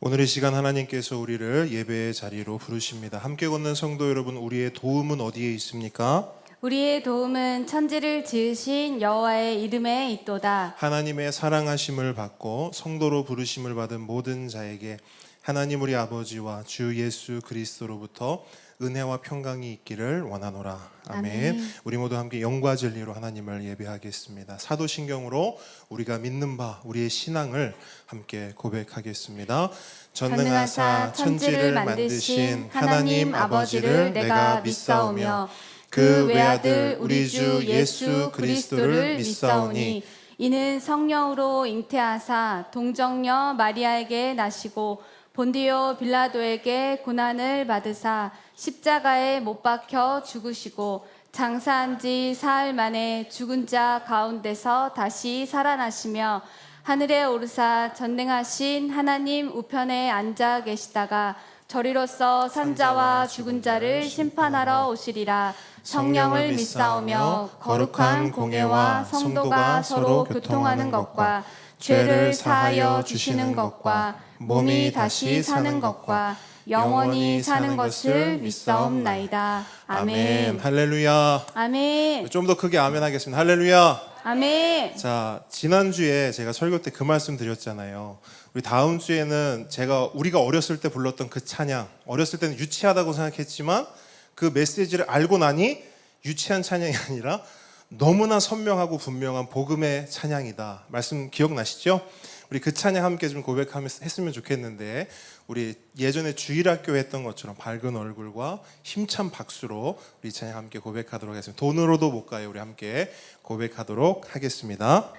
오늘 이 시간 하나님께서 우리를 예배의 자리로 부르십니다. 함께 걷는 성도 여러분, 우리의 도움은 어디에 있습니까? 우리의 도움은 천지를 지으신 여호와의 이름에 있도다. 하나님의 사랑하심을 받고 성도로 부르심을 받은 모든 자에게 하나님 우리 아버지와 주 예수 그리스도로부터 은혜와 평강이 있기를 원하노라. 아멘. 아멘. 우리 모두 함께 영과 진리로 하나님을 예배하겠습니다. 사도신경으로 우리가 믿는 바 우리의 신앙을 함께 고백하겠습니다. 전능하사 천지를 만드신 하나님 아버지를 내가 믿사오며 그 외아들 우리 주 예수 그리스도를 믿사오니 이는 성령으로 잉태하사 동정녀 마리아에게 나시고 본디오 빌라도에게 고난을 받으사 십자가에 못 박혀 죽으시고 장사한 지 사흘 만에 죽은 자 가운데서 다시 살아나시며 하늘에 오르사 전능하신 하나님 우편에 앉아 계시다가 저리로서 산자와 죽은 자를 심판하러 오시리라. 성령을 믿사오며 거룩한 공예와 성도가 서로 교통하는 것과 죄를 사하여 주시는 것과 몸이 다시 사는 것과 영원히 사는 것을 믿사옵나이다. 아멘. 할렐루야. 아멘. 좀 더 크게 아멘 하겠습니다. 할렐루야. 아멘. 자, 지난주에 제가 설교 때 그 말씀 드렸잖아요. 우리 다음 주에는 우리가 어렸을 때 불렀던 그 찬양, 어렸을 때는 유치하다고 생각했지만 그 메시지를 알고 나니 유치한 찬양이 아니라 너무나 선명하고 분명한 복음의 찬양이다. 말씀 기억나시죠? 우리 그 찬양 함께 좀 고백했으면 좋겠는데, 우리 예전에 주일학교 했던 것처럼 밝은 얼굴과 힘찬 박수로 우리 찬양 함께 고백하도록 하겠습니다. 돈으로도 못 가요. 우리 함께 고백하도록 하겠습니다.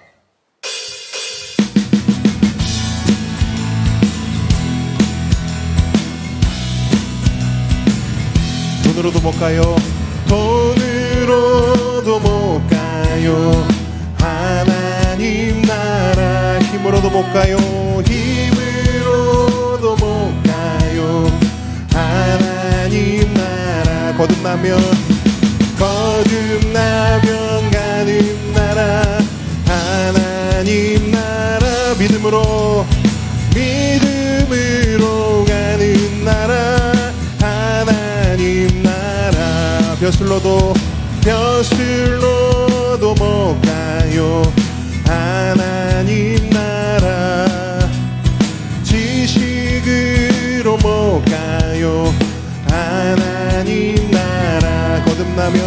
돈으로도 못 가요. 돈으로도 못 가요. 하나님 나라. 힘으로도 못 가요. 힘으로도 못 가요. 하나님 나라. 거듭나면 가는 나라. 하나님 나라. 믿음으로 가는 나라. 하나님 나라. 벼슬로도 못 가요. 하나님 나라. 지식으로 못 가요. 하나님 나라. 거듭나면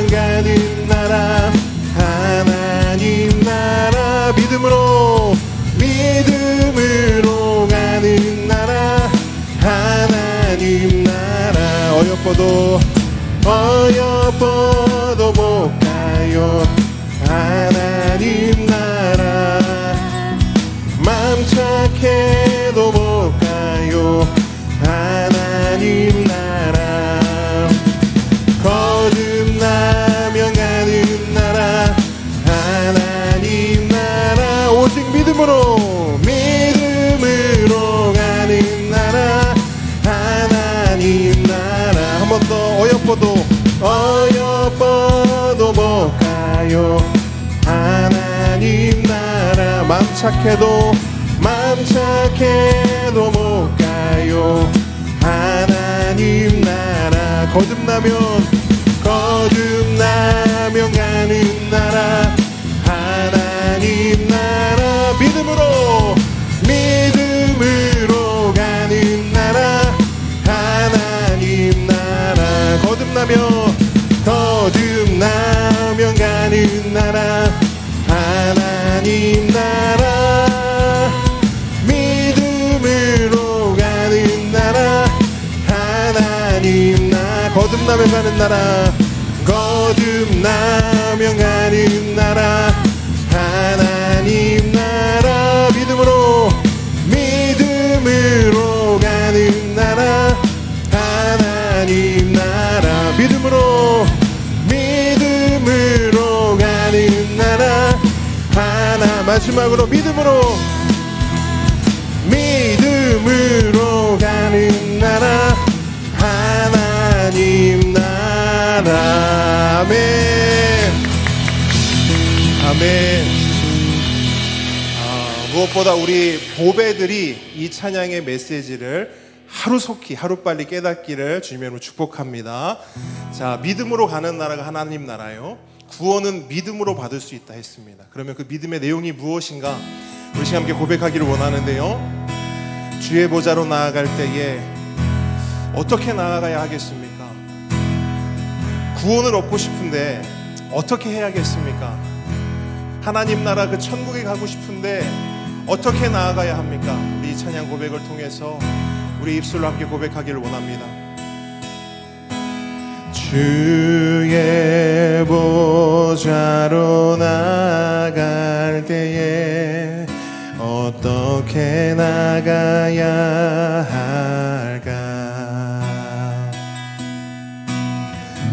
가는 나라. 하나님 나라. 믿음으로 가는 나라. 하나님 나라. 어여뻐도 못 가요. 하나님 나라. 맘 착해도 못 가요. 하나님 나라. 거듭나면 가는 나라. 하나님 나라. 오직 믿음으로 가는 나라. 하나님 나라. 한 번 더. 어여뻐도 못 가요. 하나님 나라. 맘 착해도 못 가요. 하나님 나라. 거듭나면 가는 나라. 하나님 나라. 믿음으로 가는 나라. 하나님 나라. 거듭나면 가는 나라. 하나님 나라. 믿음으로 가는 나라. 하나님 나라. 거듭나면 가는 나라. 가는 나라. 하나님 나라. 믿음으로 가는 나라. 하나님 나라. 믿음으로 가는 나라. 마지막으로 믿음으로 가는 나라. 하나님 나라. 아멘. 아멘. 무엇보다 우리 보배들이 이 찬양의 메시지를 하루속히 하루빨리 깨닫기를 주님으로 축복합니다. 자, 믿음으로 가는 나라가 하나님 나라요, 구원은 믿음으로 받을 수 있다 했습니다. 그러면 그 믿음의 내용이 무엇인가 우리 시간 함께 고백하기를 원하는데요, 주의 보좌로 나아갈 때에 어떻게 나아가야 하겠습니까? 구원을 얻고 싶은데 어떻게 해야겠습니까? 하나님 나라 그 천국에 가고 싶은데 어떻게 나아가야 합니까? 우리 찬양 고백을 통해서 우리 입술로 함께 고백하기를 원합니다. 주의 보좌로 나아갈 때에 어떻게 나가야 할까?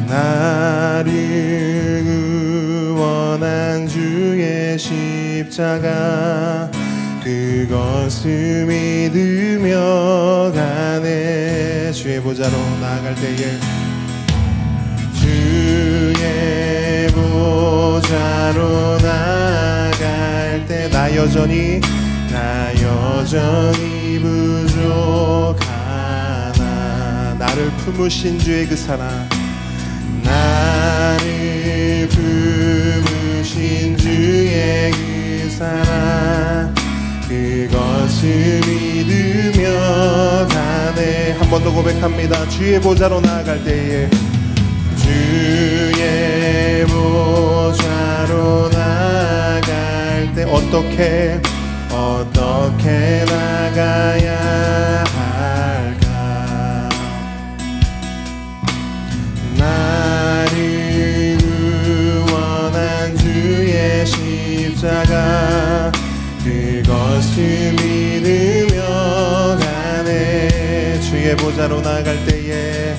나를 구원한 주의 십자가 그것을 믿으며 가네. 주의 보좌로 나아갈 때에 주의 보좌로 나아갈 때 나 여전히 부족하나. 나를 품으신 주의 그 사랑, 나를 품으신 주의 그 사랑 그것을 믿으며 가네. 한 번 더 고백합니다. 주의 보좌로 나아갈 때에 주의 보좌로 나아갈 때 어떻게 나가야 할까? 나를 구원한 주의 십자가 그것을 믿으며 가네. 주의 보좌로 나갈 때에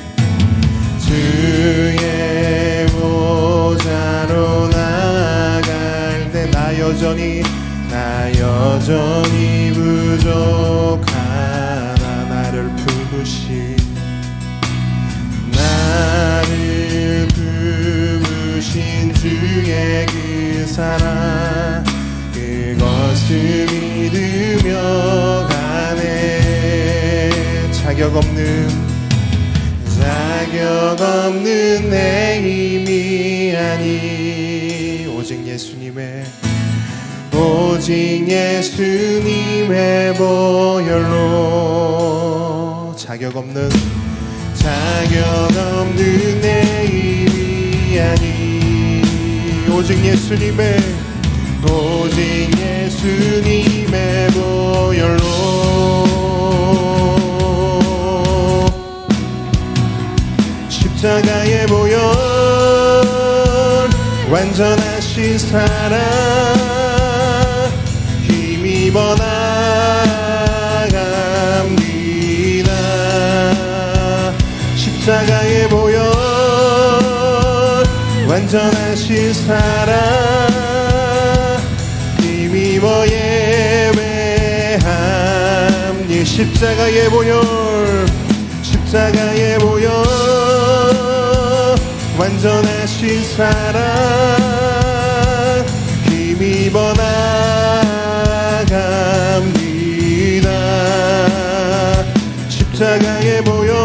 주의 보좌로 나갈 때 나 여전히 부족하나. 나를 품으신 주의 그 사랑 그것을 믿으며 가네. 자격 없는 내 힘이 아니 오직 예수님의 보혈로 자격 없는 내 힘이 아니 오직 예수님의 보혈로 십자가의 보혈 완전하신 사랑 힘입어 나갑니다. 십자가의 보혈 완전하신 사랑 힘입어 예배합니다. 십자가의 보혈 완전하신 사랑 힘입어 나갑니다. 십자가의 보혈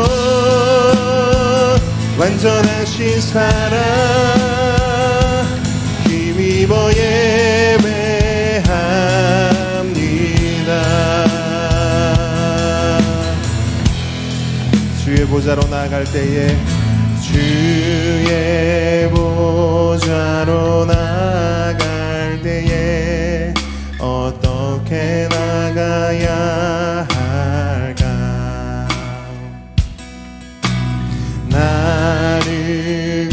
완전하신 사랑 힘입어 예배합니다. 주의 보좌로 나아갈 때에 주의 보좌로 나갈 때에 어떻게 나가야 할까? 나를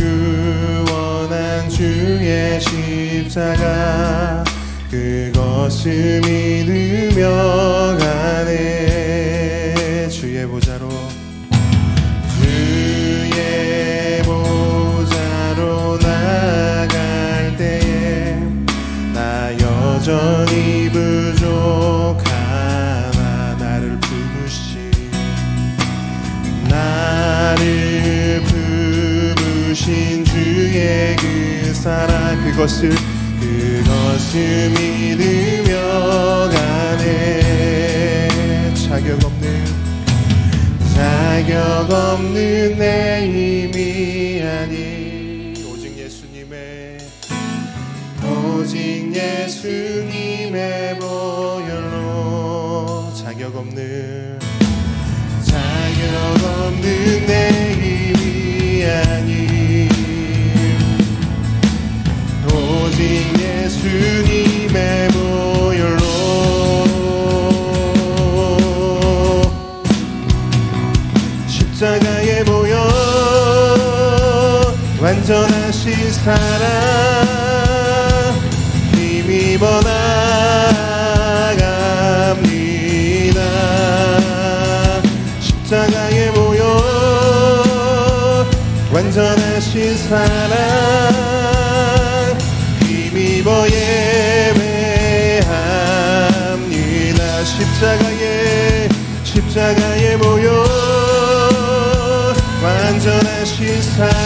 구원한 주의 십자가 그것을 믿으며 가네. 주의 보좌로 나갈 때에 나 여전히 부족하나. 나를 품으신 주의 그 사랑 그것을 믿으며 가 자격 없는 내 힘이 아닌 오직 예수님의 보혈로 자격 없는 내 힘이 아닌 오직 예수님의 보혈로 십자가에 보여 완전하신 사랑 힘입어 나아갑니다. 십자가에 모여 완전하신 사랑 힘입어 예배합니다. 십자가에 모여 완전하신 사랑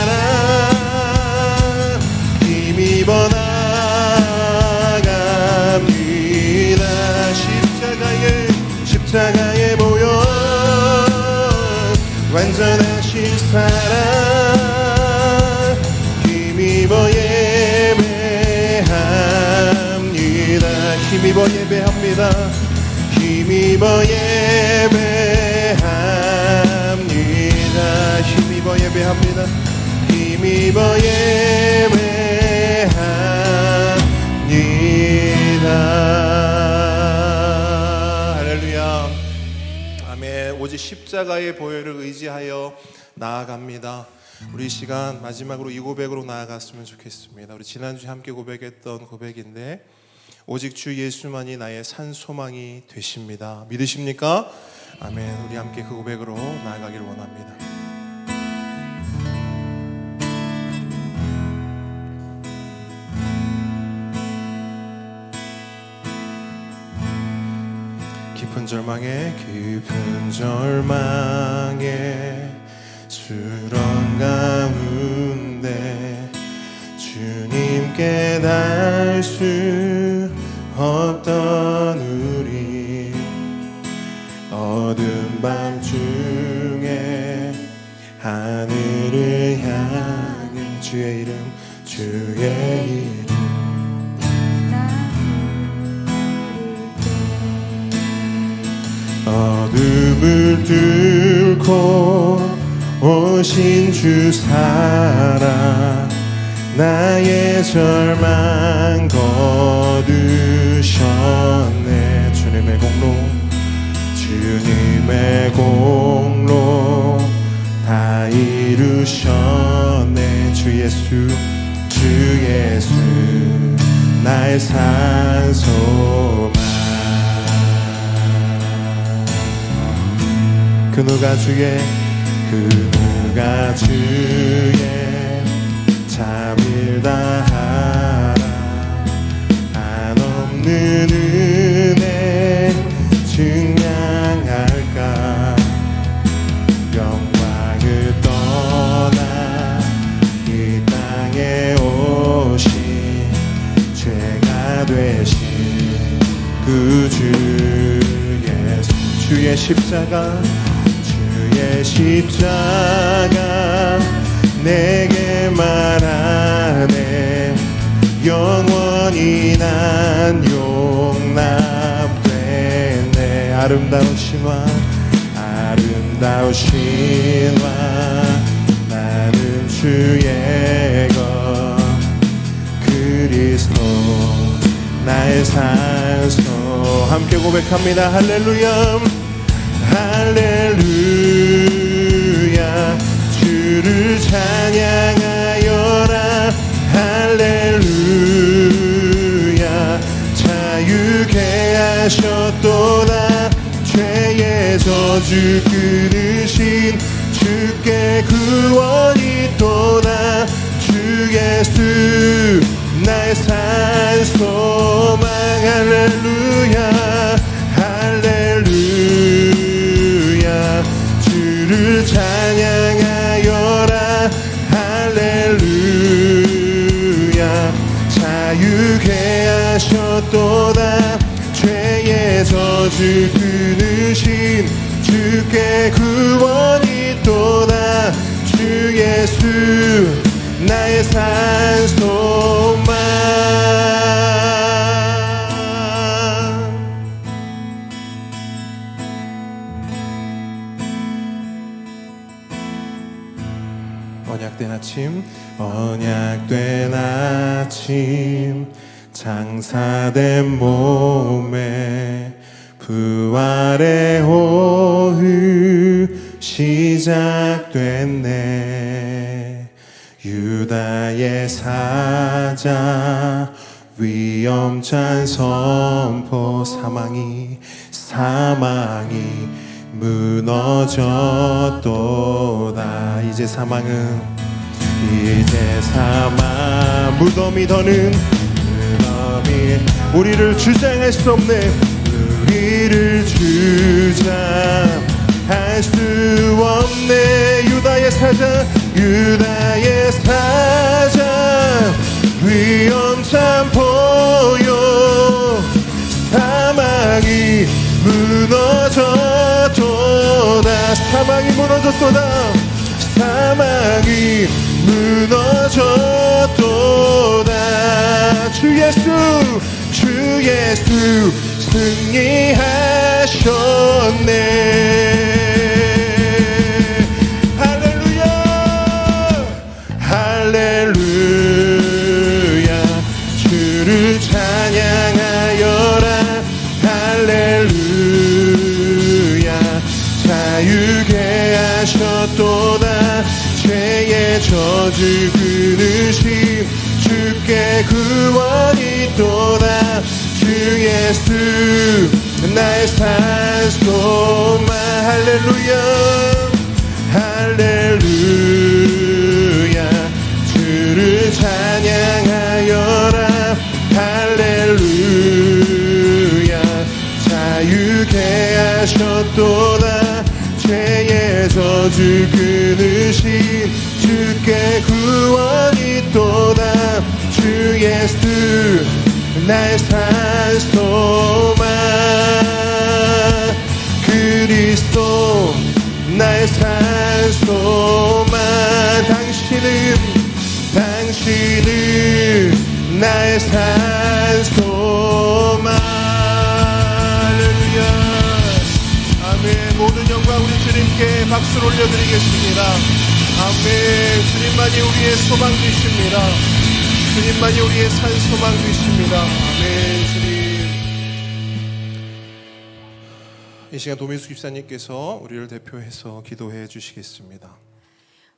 힘입어 나아갑니다. 십자가에 모여 완전하신 사랑 힘입어 예배합니다. 힘입어 예배합니다. 힘입어 예배합니다. 힘입어 예배합니다. 힘입어 예배합니다. 할렐루야. 아멘. 오직 십자가의 보혈을 의지하여 나아갑니다. 우리 시간 마지막으로 이 고백으로 나아갔으면 좋겠습니다. 우리 지난주에 함께 고백했던 고백인데 오직 주 예수만이 나의 산 소망이 되십니다. 믿으십니까? 아멘. 우리 함께 그 고백으로 나아가기를 원합니다. 깊은 절망에 수렁 가운데 주님께 닿을 수 없던 우리 어두운 밤중에 하늘을 향해 주의 이름 어둠을 뚫고 오신 주 사랑 나의 절망 거두셨네. 주님의 공로 다 이루셨네. 주 예수 나의 산 소망. 그 누가 주의 잠을 다하라. 한없는 은혜 증량할까. 영광을 떠나 이 땅에 오신 죄가 되신 그 주 예수. 주의 십자가 내게 말하네. 영원히 난 용납되네. 아름다우신 왕 나는 주의 것 그리스도 나의 산소. 함께 고백합니다. 할렐루야 할렐루야. 주를 찬양하여라. 할렐루야. 자유케 하셨도다. 죄의 저주 끊으신 주께 구원이 있도다. 주 예수 나의 산 소망. 할렐루야 할렐루야. 주를 찬양하여라. 할렐루야. 자유케 하셨도다. 죄의 저주 끊으신 주께 구원이 있도다. 주 예수 나의 산소망. 언약된 아침, 언약된 아침, 장사된 몸에 부활의 오후 시작됐네. 유다의 사자 위엄찬 선포. 사망이 무너졌도다. 이제 사망 무덤이 더는 무덤이 우리를 주장할 수 없네. 우리를 주장할 수 없네. 유다의 사자 위엄찬 보여. 사망이 무너졌도다. 사망이 무너졌도다. 주 예수 승리하셨네. 할렐루야 주를 찬양하여라. 할렐루야 자유케 하셨도다. 죄의 저주 끊으심 주께 구원이 있도다. 주 예수 나의 산소망. 할렐루야 주를 찬양하여라. 할렐루야 자유케 하셨도다. 죄의 저주 끊으신 주께 구원이 있도다. 주 예수 나의 산소망. 그리스도 나의 산소망. 당신은 나의 산소망. 할렐루야. 아멘. 모든 영광 우리 주님께 박수를 올려드리겠습니다. 아멘. 주님만이 우리의 소망 되십니다. 주님만이 우리의 산소망 되십니다. 아멘. 주님. 이 시간 도민수 집사님께서 우리를 대표해서 기도해 주시겠습니다.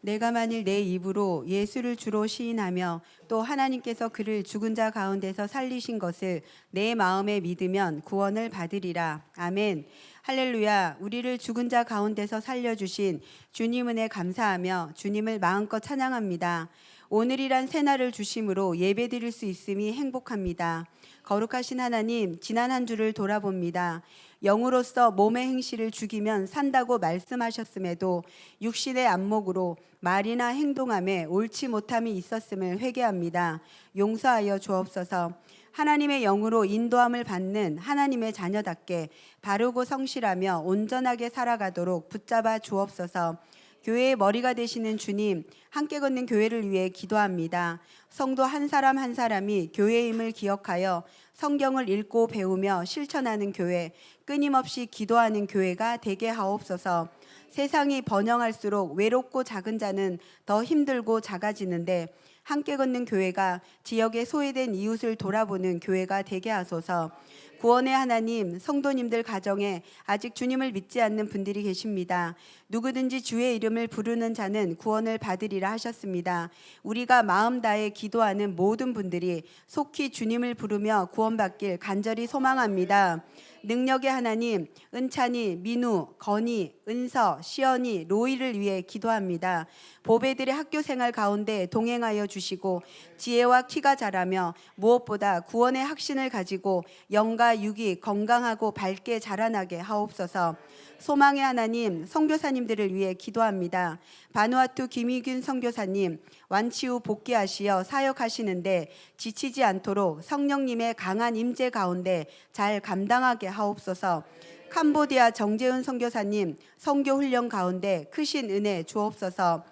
내가 만일 내 입으로 예수를 주로 시인하며 또 하나님께서 그를 죽은 자 가운데서 살리신 것을 내 마음에 믿으면 구원을 받으리라. 아멘. 할렐루야. 우리를 죽은 자 가운데서 살려주신 주님 은혜 감사하며 주님을 마음껏 찬양합니다. 오늘이란 새날을 주심으로 예배드릴 수 있음이 행복합니다. 거룩하신 하나님, 지난 한 주를 돌아봅니다. 영으로서 몸의 행실을 죽이면 산다고 말씀하셨음에도 육신의 안목으로 말이나 행동함에 옳지 못함이 있었음을 회개합니다. 용서하여 주옵소서. 하나님의 영으로 인도함을 받는 하나님의 자녀답게 바르고 성실하며 온전하게 살아가도록 붙잡아 주옵소서. 교회의 머리가 되시는 주님, 함께 걷는 교회를 위해 기도합니다. 성도 한 사람 한 사람이 교회임을 기억하여 성경을 읽고 배우며 실천하는 교회, 끊임없이 기도하는 교회가 되게 하옵소서. 세상이 번영할수록 외롭고 작은 자는 더 힘들고 작아지는데 함께 걷는 교회가 지역에 소외된 이웃을 돌아보는 교회가 되게 하소서. 구원의 하나님, 성도님들 가정에 아직 주님을 믿지 않는 분들이 계십니다. 누구든지 주의 이름을 부르는 자는 구원을 받으리라 하셨습니다. 우리가 마음 다해 기도하는 모든 분들이 속히 주님을 부르며 구원받길 간절히 소망합니다. 능력의 하나님, 은찬이, 민우, 건희, 은서, 시연이, 로이를 위해 기도합니다. 보배들의 학교 생활 가운데 동행하여 주시고 지혜와 키가 자라며 무엇보다 구원의 확신을 가지고 영과 영과 육이 건강하고 밝게 자라나게 하옵소서. 소망의 하나님, 선교사님들을 위해 기도합니다. 바누아투 김희균 선교사님, 완치 후 복귀하시어 사역하시는데 지치지 않도록 성령님의 강한 임재 가운데 잘 감당하게 하옵소서. 캄보디아 정재훈 선교사님, 선교 훈련 가운데 크신 은혜 주옵소서.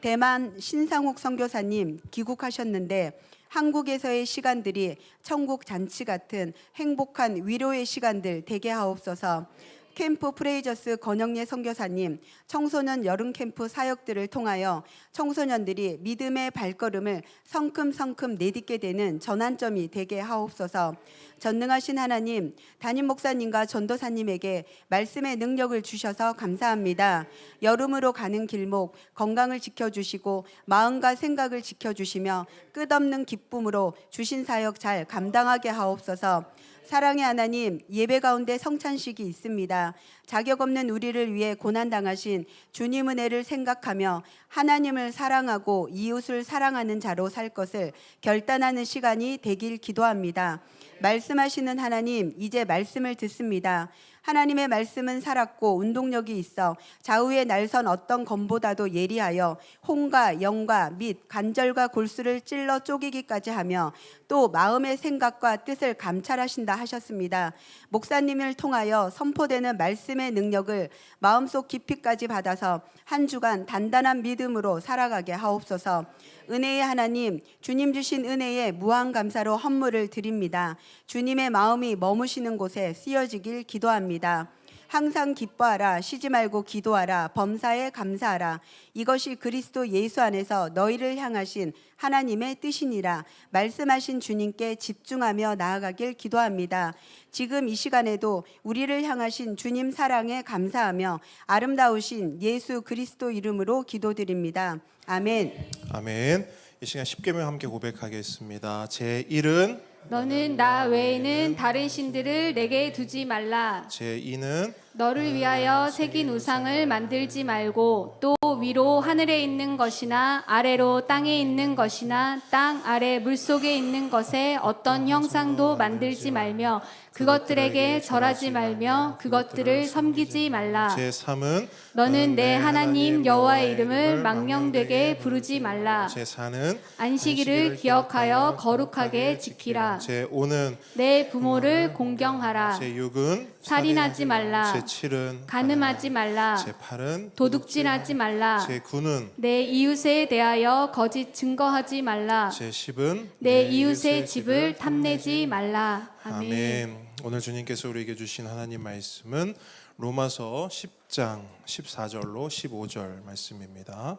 대만 신상욱 선교사님, 귀국하셨는데 한국에서의 시간들이 천국 잔치 같은 행복한 위로의 시간들 되게 하옵소서. 캠프 프레이저스 권영예 선교사님, 청소년 여름 캠프 사역들을 통하여 청소년들이 믿음의 발걸음을 성큼성큼 내딛게 되는 전환점이 되게 하옵소서. 전능하신 하나님, 담임 목사님과 전도사님에게 말씀의 능력을 주셔서 감사합니다. 여름으로 가는 길목 건강을 지켜주시고 마음과 생각을 지켜주시며 끝없는 기쁨으로 주신 사역 잘 감당하게 하옵소서. 사랑의 하나님, 예배 가운데 성찬식이 있습니다. 자격 없는 우리를 위해 고난당하신 주님 은혜를 생각하며 하나님을 사랑하고 이웃을 사랑하는 자로 살 것을 결단하는 시간이 되길 기도합니다. 말씀하시는 하나님, 이제 말씀을 듣습니다. 하나님의 말씀은 살았고 운동력이 있어 좌우에 날선 어떤 검보다도 예리하여 혼과 영과 및 관절과 골수를 찔러 쪼개기까지 하며 또 마음의 생각과 뜻을 감찰하신다 하셨습니다. 목사님을 통하여 선포되는 말씀의 능력을 마음속 깊이까지 받아서 한 주간 단단한 믿음으로 살아가게 하옵소서. 은혜의 하나님, 주님 주신 은혜에 무한 감사로 헌물을 드립니다. 주님의 마음이 머무시는 곳에 쓰여지길 기도합니다. 항상 기뻐하라, 쉬지 말고 기도하라, 범사에 감사하라. 이것이 그리스도 예수 안에서 너희를 향하신 하나님의 뜻이니라. 말씀하신 주님께 집중하며 나아가길 기도합니다. 지금 이 시간에도 우리를 향하신 주님 사랑에 감사하며 아름다우신 예수 그리스도 이름으로 기도드립니다. 아멘. 아멘. 이 시간 십계명 함께 고백하겠습니다. 제 1은 너는 나 외에는 다른 신들을 내게 두지 말라. 제 2는 너를 위하여 새긴 우상을 만들지 말고 또 위로 하늘에 있는 것이나 아래로 땅에 있는 것이나 땅 아래 물속에 있는 것에 어떤 형상도 만들지 말며 그것들에게 절하지 말며 그것들을 섬기지 말라. 제 3은 너는 내 하나님 여호와의 이름을 망령되게 부르지 말라. 제 4는 안식일을 기억하여 거룩하게 지키라. 제 5는 내 부모를 공경하라. 제 6은 살인하지 말라. 제 7은 간음하지 말라. 제 8은 도둑질하지 말라. 제 9는 내 이웃에 대하여 거짓 증거하지 말라. 제 10은 내 이웃의 집을 탐내지 말라. 아멘. 아멘. 오늘 주님께서 우리에게 주신 하나님 말씀은 로마서 10장 14절로 15절 말씀입니다.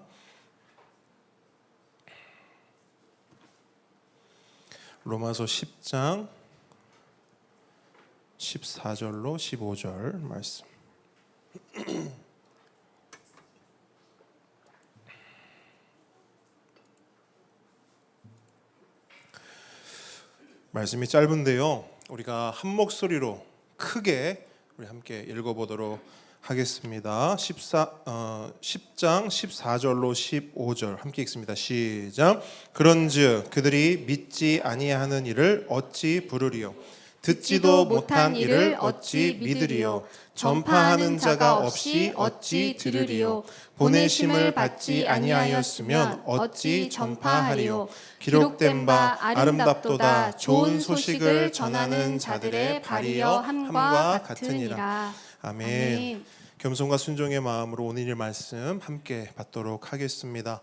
로마서 10장 14절로 15절 말씀. 말씀이 짧은데요. 우리가 한 목소리로 크게 우리 함께 읽어보도록 하겠습니다. 10장 14절로 15절 함께 읽습니다. 시작. 그런즉 그들이 믿지 아니하는 일을 어찌 부르리요? 듣지도 못한 일을 어찌 믿으리요? 전파하는 자가 없이 어찌 들으리요? 보내심을 받지 아니하였으면 어찌 전파하리요? 기록된 바 아름답도다 좋은 소식을 전하는 자들의 발이여 함과 같으니라. 아멘. 겸손과 순종의 마음으로 오늘의 말씀 함께 받도록 하겠습니다.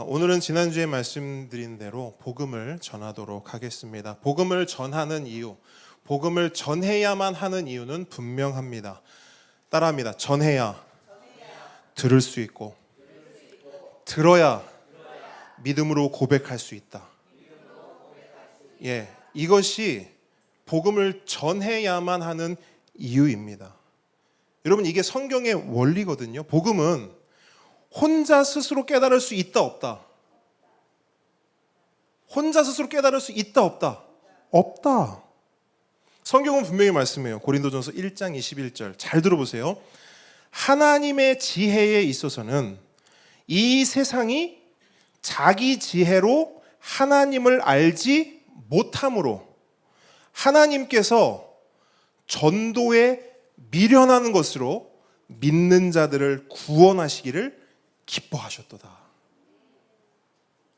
오늘은 지난주에 말씀드린 대로 복음을 전하도록 하겠습니다. 복음을 전하는 이유, 복음을 전해야만 하는 이유는 분명합니다. 따라합니다. 전해야 들을 수 있고 들어야 믿음으로 고백할 수 있다. 예, 이것이 복음을 전해야만 하는 이유입니다. 여러분, 이게 성경의 원리거든요. 복음은 혼자 스스로 깨달을 수 있다 없다. 혼자 스스로 깨달을 수 있다 없다. 없다. 성경은 분명히 말씀해요. 고린도전서 1장 21절 잘 들어보세요. 하나님의 지혜에 있어서는 이 세상이 자기 지혜로 하나님을 알지 못함으로 하나님께서 전도에 미련하는 것으로 믿는 자들을 구원하시기를 기뻐하셨도다.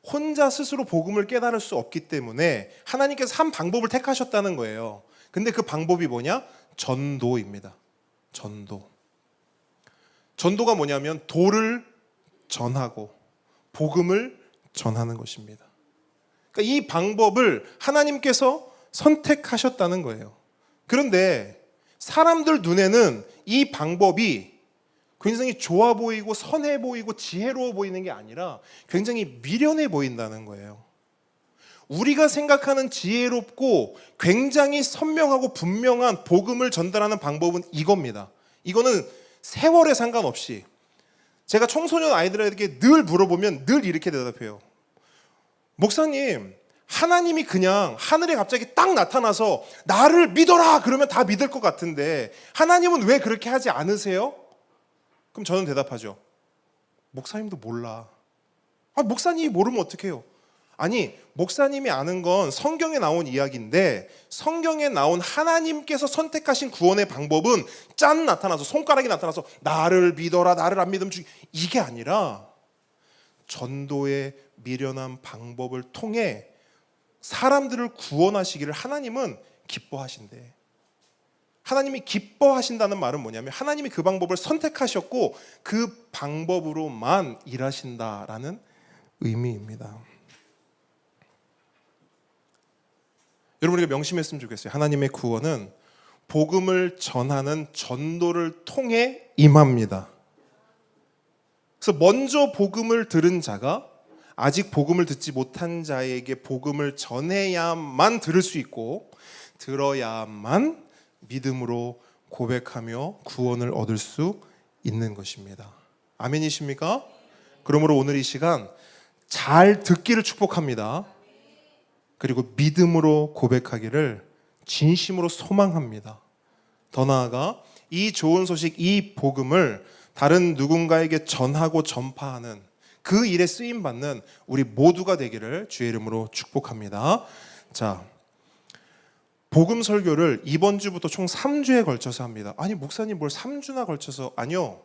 혼자 스스로 복음을 깨달을 수 없기 때문에 하나님께서 한 방법을 택하셨다는 거예요. 근데 그 방법이 뭐냐? 전도입니다. 전도. 전도가 뭐냐면 도를 전하고 복음을 전하는 것입니다. 그러니까 이 방법을 하나님께서 선택하셨다는 거예요. 그런데 사람들 눈에는 이 방법이 굉장히 좋아 보이고 선해 보이고 지혜로워 보이는 게 아니라 굉장히 미련해 보인다는 거예요. 우리가 생각하는 지혜롭고 굉장히 선명하고 분명한 복음을 전달하는 방법은 이겁니다. 이거는 세월에 상관없이 제가 청소년 아이들에게 늘 물어보면 늘 이렇게 대답해요. 목사님, 하나님이 그냥 하늘에 갑자기 딱 나타나서 나를 믿어라 그러면 다 믿을 것 같은데 하나님은 왜 그렇게 하지 않으세요? 그럼 저는 대답하죠. 목사님도 몰라. 목사님이 모르면 어떡해요? 아니, 목사님이 아는 건 성경에 나온 이야기인데 성경에 나온 하나님께서 선택하신 구원의 방법은 짠 나타나서 손가락이 나타나서 나를 믿어라, 나를 안 믿으면 이게 아니라 전도의 미련한 방법을 통해 사람들을 구원하시기를 하나님은 기뻐하신대. 하나님이 기뻐하신다는 말은 뭐냐면 하나님이 그 방법을 선택하셨고 그 방법으로만 일하신다라는 의미입니다. 여러분, 우리가 명심했으면 좋겠어요. 하나님의 구원은 복음을 전하는 전도를 통해 임합니다. 그래서 먼저 복음을 들은 자가 아직 복음을 듣지 못한 자에게 복음을 전해야만 들을 수 있고 들어야만 믿음으로 고백하며 구원을 얻을 수 있는 것입니다. 아멘이십니까? 그러므로 오늘 이 시간 잘 듣기를 축복합니다. 그리고 믿음으로 고백하기를 진심으로 소망합니다. 더 나아가 이 좋은 소식, 이 복음을 다른 누군가에게 전하고 전파하는 그 일에 쓰임받는 우리 모두가 되기를 주의 이름으로 축복합니다. 자, 복음 설교를 이번 주부터 총 3주에 걸쳐서 합니다. 아니, 목사님 뭘 3주나 걸쳐서? 아니요.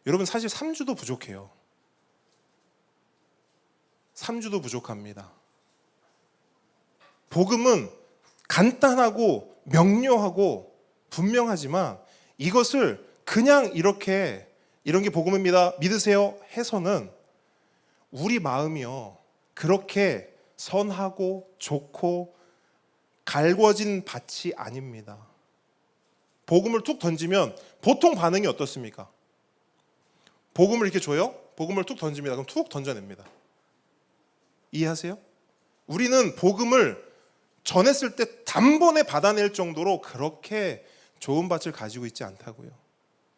여러분, 사실 3주도 부족해요. 3주도 부족합니다. 복음은 간단하고 명료하고 분명하지만 이것을 그냥 이런 게 복음입니다, 믿으세요 해서는 우리 마음이요 그렇게 선하고 좋고 갈궈진 밭이 아닙니다. 복음을 툭 던지면 보통 반응이 어떻습니까? 복음을 이렇게 줘요? 복음을 툭 던집니다. 그럼 툭 던져냅니다. 이해하세요? 우리는 복음을 전했을 때 단번에 받아낼 정도로 그렇게 좋은 밭을 가지고 있지 않다고요.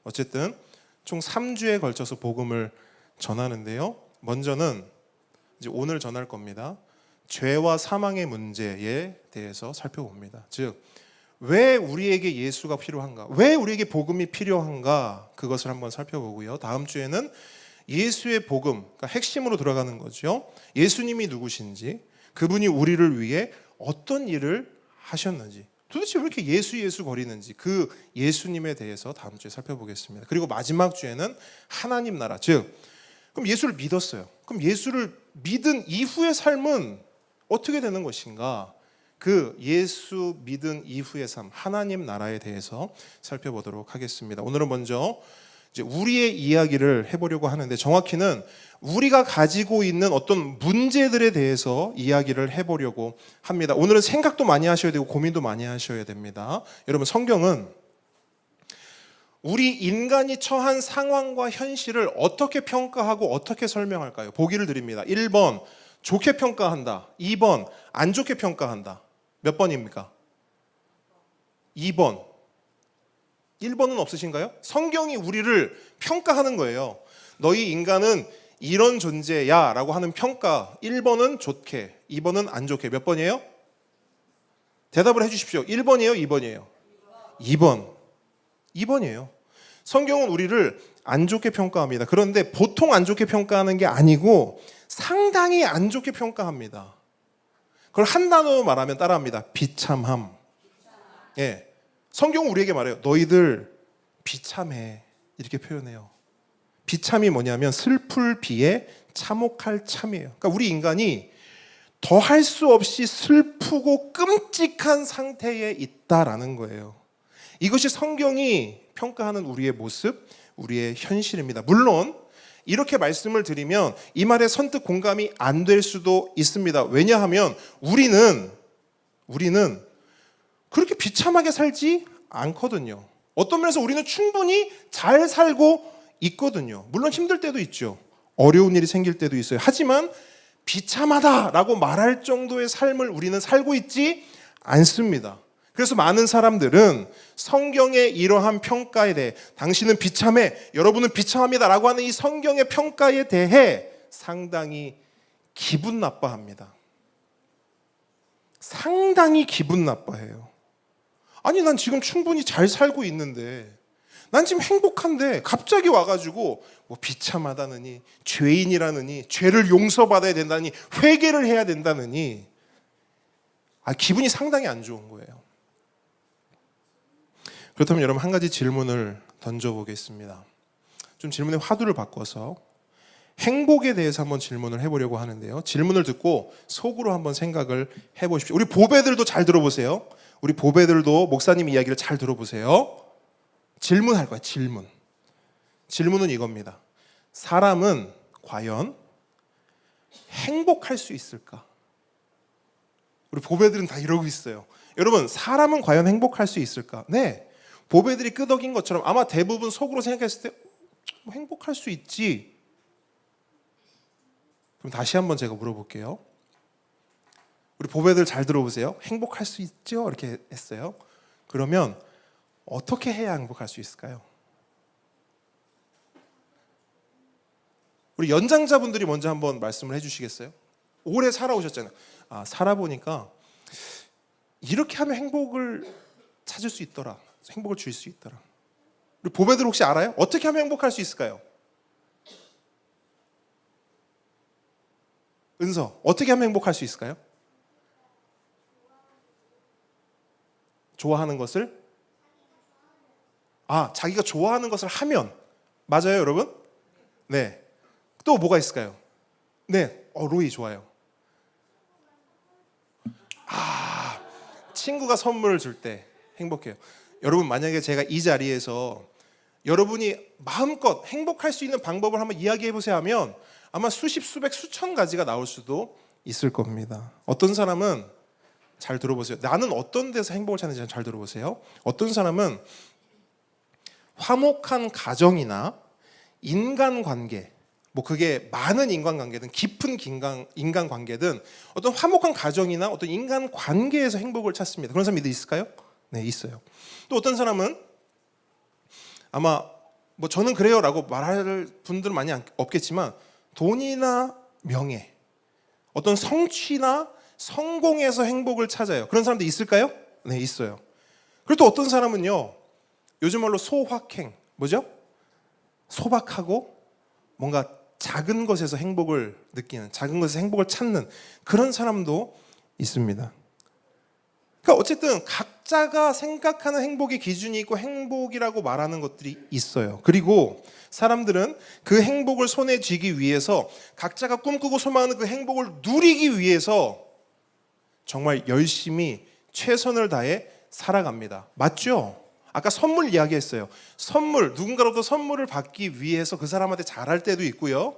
어쨌든 총 3주에 걸쳐서 복음을 전하는데요. 먼저는 이제 오늘 전할 겁니다. 죄와 사망의 문제에 대해서 살펴봅니다. 즉, 왜 우리에게 예수가 필요한가? 왜 우리에게 복음이 필요한가? 그것을 한번 살펴보고요. 다음 주에는 예수의 복음, 그러니까 핵심으로 들어가는 거죠. 예수님이 누구신지, 그분이 우리를 위해 어떤 일을 하셨는지, 도대체 왜 이렇게 예수 거리는지 그 예수님에 대해서 다음 주에 살펴보겠습니다. 그리고 마지막 주에는 하나님 나라, 즉 그럼 예수를 믿었어요. 그럼 예수를 믿은 이후의 삶은 어떻게 되는 것인가? 그 예수 믿은 이후의 삶, 하나님 나라에 대해서 살펴보도록 하겠습니다. 오늘은 먼저 이제 우리의 이야기를 해보려고 하는데 정확히는 우리가 가지고 있는 어떤 문제들에 대해서 이야기를 해보려고 합니다. 오늘은 생각도 많이 하셔야 되고 고민도 많이 하셔야 됩니다. 여러분, 성경은 우리 인간이 처한 상황과 현실을 어떻게 평가하고 어떻게 설명할까요? 보기를 드립니다. 1번 좋게 평가한다. 2번 안 좋게 평가한다. 몇 번입니까? 2번. 1번은 없으신가요? 성경이 우리를 평가하는 거예요. 너희 인간은 이런 존재야 라고 하는 평가. 1번은 좋게, 2번은 안 좋게. 몇 번이에요? 대답을 해주십시오. 1번이에요? 2번이에요? 2번. 2번이에요. 성경은 우리를 안 좋게 평가합니다. 그런데 보통 안 좋게 평가하는 게 아니고 상당히 안 좋게 평가합니다. 그걸 한 단어로 말하면 따라합니다. 비참함. 예. 성경은 우리에게 말해요. 너희들 비참해. 이렇게 표현해요. 비참이 뭐냐면 슬플 비에 참혹할 참이에요. 그러니까 우리 인간이 더 할 수 없이 슬프고 끔찍한 상태에 있다라는 거예요. 이것이 성경이 평가하는 우리의 모습, 우리의 현실입니다. 물론 이렇게 말씀을 드리면 이 말에 선뜻 공감이 안 될 수도 있습니다. 왜냐하면 우리는 그렇게 비참하게 살지 않거든요. 어떤 면에서 우리는 충분히 잘 살고 있거든요. 물론 힘들 때도 있죠. 어려운 일이 생길 때도 있어요. 하지만 비참하다라고 말할 정도의 삶을 우리는 살고 있지 않습니다. 그래서 많은 사람들은 성경의 이러한 평가에 대해 당신은 비참해, 여러분은 비참합니다라고 하는 이 성경의 평가에 대해 상당히 기분 나빠합니다. 상당히 기분 나빠해요. 아니 난 지금 충분히 잘 살고 있는데, 난 지금 행복한데 갑자기 와가지고 뭐 비참하다느니, 죄인이라느니, 죄를 용서받아야 된다니, 회개를 해야 된다느니, 기분이 상당히 안 좋은 거예요. 그렇다면 여러분 한 가지 질문을 던져보겠습니다. 좀 질문의 화두를 바꿔서 행복에 대해서 한번 질문을 해보려고 하는데요. 질문을 듣고 속으로 한번 생각을 해보십시오. 우리 보배들도 잘 들어보세요. 우리 보배들도 목사님 이야기를 잘 들어보세요. 질문할 거예요. 질문은 이겁니다. 사람은 과연 행복할 수 있을까? 우리 보배들은 다 이러고 있어요. 여러분, 사람은 과연 행복할 수 있을까? 네. 보배들이 끄덕인 것처럼 아마 대부분 속으로 생각했을 때 행복할 수 있지. 그럼 다시 한번 제가 물어볼게요. 우리 보배들 잘 들어보세요. 행복할 수 있죠? 이렇게 했어요. 그러면 어떻게 해야 행복할 수 있을까요? 우리 연장자분들이 먼저 한번 말씀을 해주시겠어요? 오래 살아오셨잖아요. 살아보니까 이렇게 하면 행복을 찾을 수 있더라. 행복을 줄 수 있더라. 우리 보배들 혹시 알아요? 어떻게 하면 행복할 수 있을까요? 은서, 어떻게 하면 행복할 수 있을까요? 좋아하는 것을? 자기가 좋아하는 것을 하면. 맞아요, 여러분? 네. 또 뭐가 있을까요? 네, 로이 좋아요. 친구가 선물을 줄 때 행복해요. 여러분, 만약에 제가 이 자리에서 여러분이 마음껏 행복할 수 있는 방법을 한번 이야기해 보세요 하면 아마 수십, 수백, 수천 가지가 나올 수도 있을 겁니다. 어떤 사람은, 잘 들어보세요. 나는 어떤 데서 행복을 찾는지 잘 들어보세요. 어떤 사람은 화목한 가정이나 인간관계, 뭐 그게 많은 인간관계든 깊은 인간관계든 어떤 화목한 가정이나 어떤 인간관계에서 행복을 찾습니다. 그런 사람이 있을까요? 네, 있어요. 또 어떤 사람은 아마 뭐 저는 그래요라고 말할 분들은 많이 없겠지만 돈이나 명예, 어떤 성취나 성공에서 행복을 찾아요. 그런 사람도 있을까요? 네, 있어요. 그리고 또 어떤 사람은요, 요즘 말로 소확행, 뭐죠? 소박하고 뭔가 작은 것에서 행복을 느끼는, 작은 것에서 행복을 찾는 그런 사람도 있습니다. 그러니까 어쨌든 각자가 생각하는 행복의 기준이 있고 행복이라고 말하는 것들이 있어요. 그리고 사람들은 그 행복을 손에 쥐기 위해서, 각자가 꿈꾸고 소망하는 그 행복을 누리기 위해서 정말 열심히 최선을 다해 살아갑니다. 맞죠? 아까 선물 이야기했어요. 선물, 누군가로부터 선물을 받기 위해서 그 사람한테 잘할 때도 있고요.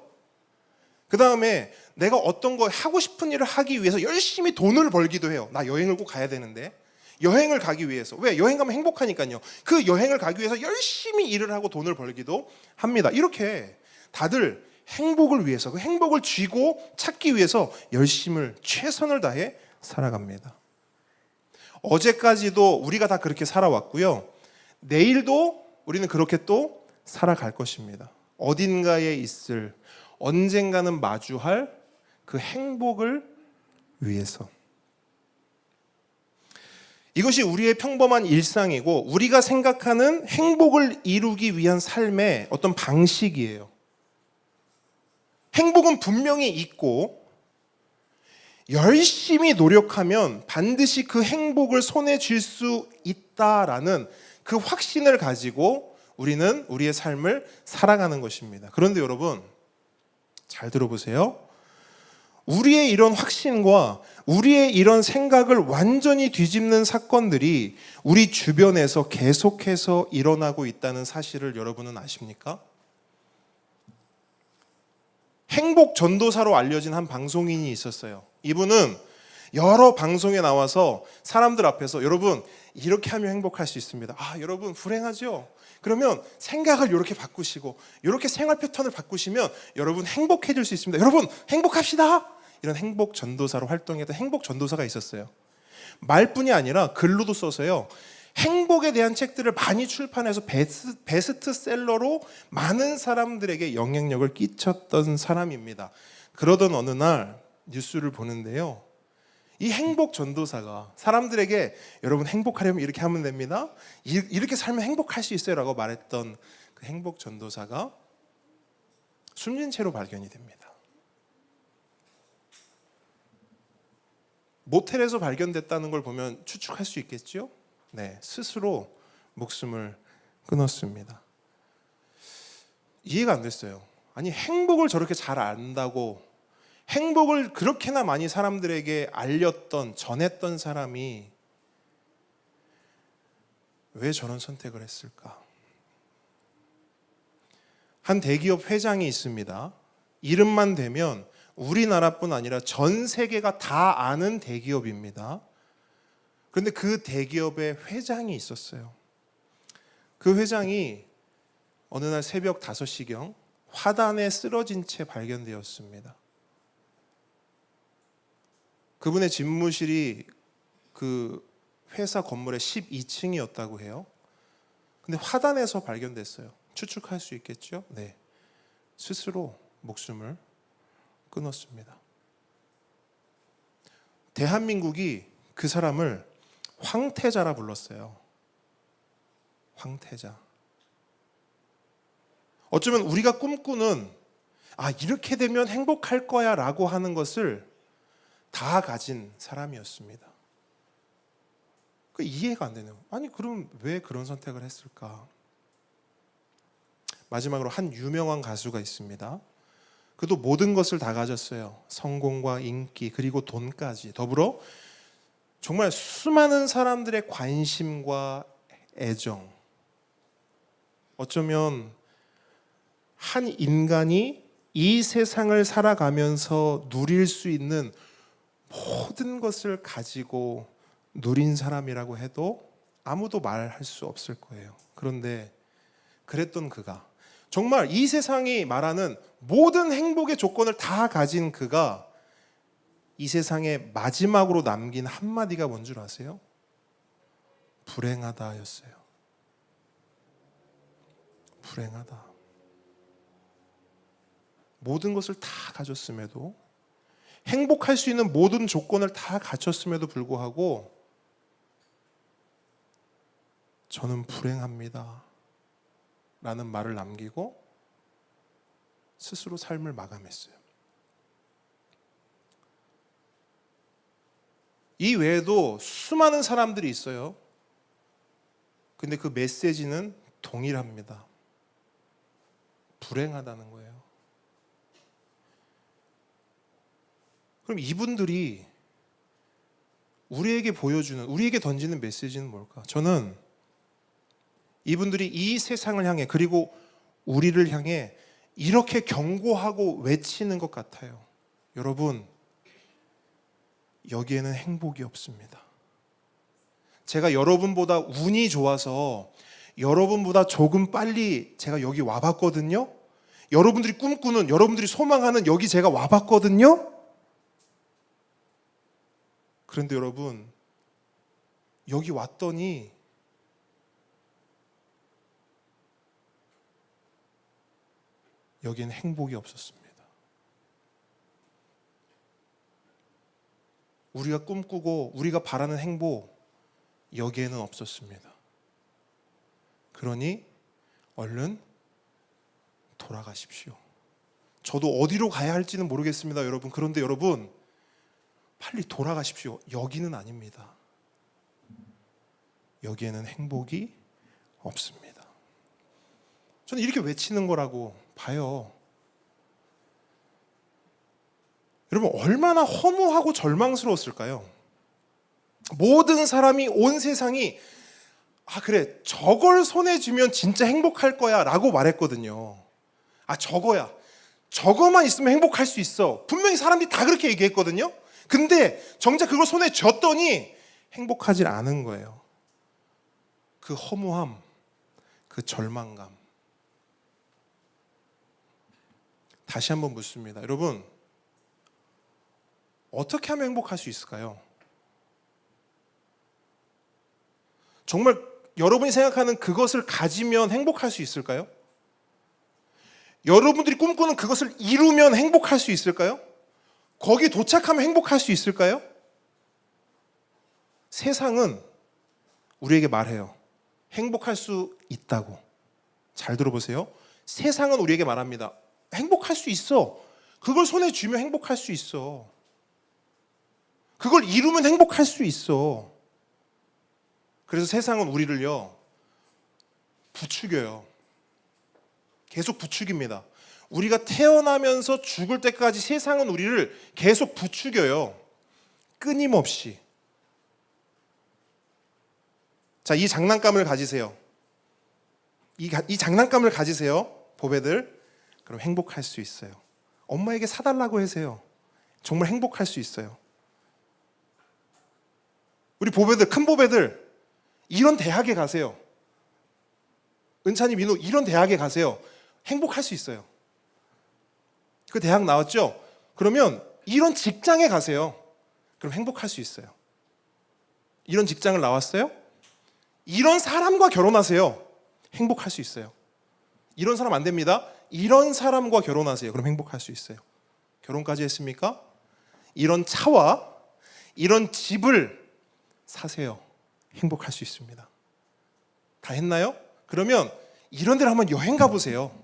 그 다음에 내가 어떤 거 하고 싶은 일을 하기 위해서 열심히 돈을 벌기도 해요. 나 여행을 꼭 가야 되는데 여행을 가기 위해서. 왜? 여행 가면 행복하니까요. 그 여행을 가기 위해서 열심히 일을 하고 돈을 벌기도 합니다. 이렇게 다들 행복을 위해서, 그 행복을 쥐고 찾기 위해서 열심을, 최선을 다해 살아갑니다. 어제까지도 우리가 다 그렇게 살아왔고요. 내일도 우리는 그렇게 또 살아갈 것입니다. 어딘가에 있을, 언젠가는 마주할 그 행복을 위해서. 이것이 우리의 평범한 일상이고 우리가 생각하는 행복을 이루기 위한 삶의 어떤 방식이에요. 행복은 분명히 있고 열심히 노력하면 반드시 그 행복을 손에 쥘 수 있다라는 그 확신을 가지고 우리는 우리의 삶을 살아가는 것입니다. 그런데 여러분, 잘 들어보세요. 우리의 이런 확신과 우리의 이런 생각을 완전히 뒤집는 사건들이 우리 주변에서 계속해서 일어나고 있다는 사실을 여러분은 아십니까? 행복 전도사로 알려진 한 방송인이 있었어요. 이분은 여러 방송에 나와서 사람들 앞에서 여러분 이렇게 하면 행복할 수 있습니다. 여러분 불행하죠? 그러면 생각을 이렇게 바꾸시고 이렇게 생활 패턴을 바꾸시면 여러분 행복해질 수 있습니다. 여러분 행복합시다. 이런 행복 전도사로 활동했던 행복 전도사가 있었어요. 말뿐이 아니라 글로도 써서요. 행복에 대한 책들을 많이 출판해서 베스트셀러로 많은 사람들에게 영향력을 끼쳤던 사람입니다. 그러던 어느 날 뉴스를 보는데요. 이 행복 전도사가 사람들에게 여러분 행복하려면 이렇게 하면 됩니다. 이렇게 살면 행복할 수 있어요 라고 말했던 그 행복 전도사가 숨진 채로 발견이 됩니다. 모텔에서 발견됐다는 걸 보면 추측할 수 있겠죠? 네, 스스로 목숨을 끊었습니다. 이해가 안 됐어요. 아니 행복을 저렇게 잘 안다고 행복을 그렇게나 많이 사람들에게 알렸던 전했던 사람이 왜 저런 선택을 했을까? 한 대기업 회장이 있습니다. 이름만 대면 우리나라뿐 아니라 전 세계가 다 아는 대기업입니다. 그런데 그 대기업의 회장이 있었어요. 그 회장이 어느 날 새벽 5시경 화단에 쓰러진 채 발견되었습니다. 그분의 집무실이 그 회사 건물의 12층이었다고 해요. 근데 화단에서 발견됐어요. 추측할 수 있겠죠? 네. 스스로 목숨을 끊었습니다. 대한민국이 그 사람을 황태자라 불렀어요. 황태자. 어쩌면 우리가 꿈꾸는 이렇게 되면 행복할 거야 라고 하는 것을 다 가진 사람이었습니다. 이해가 안 되네요. 그럼 왜 그런 선택을 했을까? 마지막으로 한 유명한 가수가 있습니다. 그도 모든 것을 다 가졌어요. 성공과 인기 그리고 돈까지 더불어 정말 수많은 사람들의 관심과 애정. 어쩌면 한 인간이 이 세상을 살아가면서 누릴 수 있는 모든 것을 가지고 누린 사람이라고 해도 아무도 말할 수 없을 거예요. 그런데 그랬던 그가 정말 이 세상이 말하는 모든 행복의 조건을 다 가진 그가 이 세상에 마지막으로 남긴 한마디가 뭔 줄 아세요? 불행하다였어요. 불행하다. 모든 것을 다 가졌음에도 행복할 수 있는 모든 조건을 다 갖췄음에도 불구하고 저는 불행합니다 라는 말을 남기고 스스로 삶을 마감했어요. 이 외에도 수많은 사람들이 있어요. 근데 그 메시지는 동일합니다. 불행하다는 거예요. 그럼 이분들이 우리에게 보여주는, 우리에게 던지는 메시지는 뭘까? 저는 이분들이 이 세상을 향해 그리고 우리를 향해 이렇게 경고하고 외치는 것 같아요. 여러분, 여기에는 행복이 없습니다. 제가 여러분보다 운이 좋아서 여러분보다 조금 빨리 제가 여기 와봤거든요. 여러분들이 꿈꾸는, 여러분들이 소망하는 여기 제가 와봤거든요. 그런데 여러분, 여기 왔더니 여기는 행복이 없었습니다. 우리가 꿈꾸고 우리가 바라는 행복, 여기에는 없었습니다. 그러니 얼른 돌아가십시오. 저도 어디로 가야 할지는 모르겠습니다, 여러분. 그런데 여러분, 빨리 돌아가십시오. 여기는 아닙니다. 여기에는 행복이 없습니다. 저는 이렇게 외치는 거라고 봐요. 여러분, 얼마나 허무하고 절망스러웠을까요? 모든 사람이, 온 세상이 그래, 저걸 손에 쥐면 진짜 행복할 거야 라고 말했거든요. 저거만 있으면 행복할 수 있어. 분명히 사람들이 다 그렇게 얘기했거든요. 근데 정작 그걸 손에 쥐었더니 행복하지 않은 거예요. 그 허무함, 그 절망감. 다시 한번 묻습니다. 여러분, 어떻게 하면 행복할 수 있을까요? 정말 여러분이 생각하는 그것을 가지면 행복할 수 있을까요? 여러분들이 꿈꾸는 그것을 이루면 행복할 수 있을까요? 거기 도착하면 행복할 수 있을까요? 세상은 우리에게 말해요. 행복할 수 있다고. 잘 들어보세요. 세상은 우리에게 말합니다. 행복할 수 있어. 그걸 손에 쥐면 행복할 수 있어. 그걸 이루면 행복할 수 있어. 그래서 세상은 우리를요, 부추겨요. 계속 부추깁니다. 우리가 태어나면서 죽을 때까지 세상은 우리를 계속 부추겨요. 끊임없이. 자, 이 장난감을 가지세요. 이 장난감을 가지세요, 보배들. 그럼 행복할 수 있어요. 엄마에게 사달라고 하세요. 정말 행복할 수 있어요. 우리 보배들, 큰 보배들, 이런 대학에 가세요. 은찬이, 민우, 이런 대학에 가세요. 행복할 수 있어요. 그 대학 나왔죠? 그러면 이런 직장에 가세요. 그럼 행복할 수 있어요. 이런 직장을 나왔어요? 이런 사람과 결혼하세요. 행복할 수 있어요. 이런 사람 안 됩니다. 이런 사람과 결혼하세요. 그럼 행복할 수 있어요. 결혼까지 했습니까? 이런 차와 이런 집을 사세요. 행복할 수 있습니다. 다 했나요? 그러면 이런 데를 한번 여행 가보세요.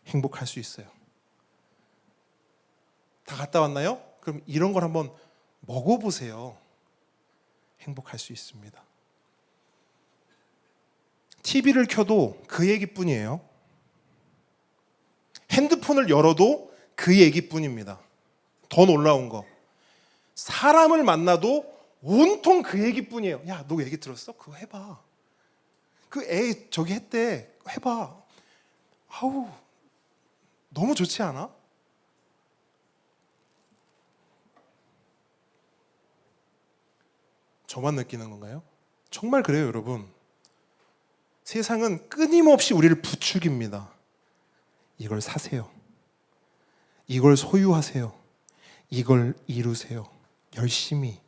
행복할 수 있어요. 다 갔다 왔나요? 그럼 이런 걸 한번 먹어보세요. 행복할 수 있습니다. TV를 켜도 그 얘기뿐이에요. 핸드폰을 열어도 그 얘기뿐입니다. 더 놀라운 거, 사람을 만나도 온통 그 얘기뿐이에요. 야, 너 얘기 들었어? 그거 해봐. 그 애 저기 했대. 해봐. 아우, 너무 좋지 않아? 저만 느끼는 건가요? 정말 그래요, 여러분. 세상은 끊임없이 우리를 부추깁니다. 이걸 사세요. 이걸 소유하세요. 이걸 이루세요. 열심히,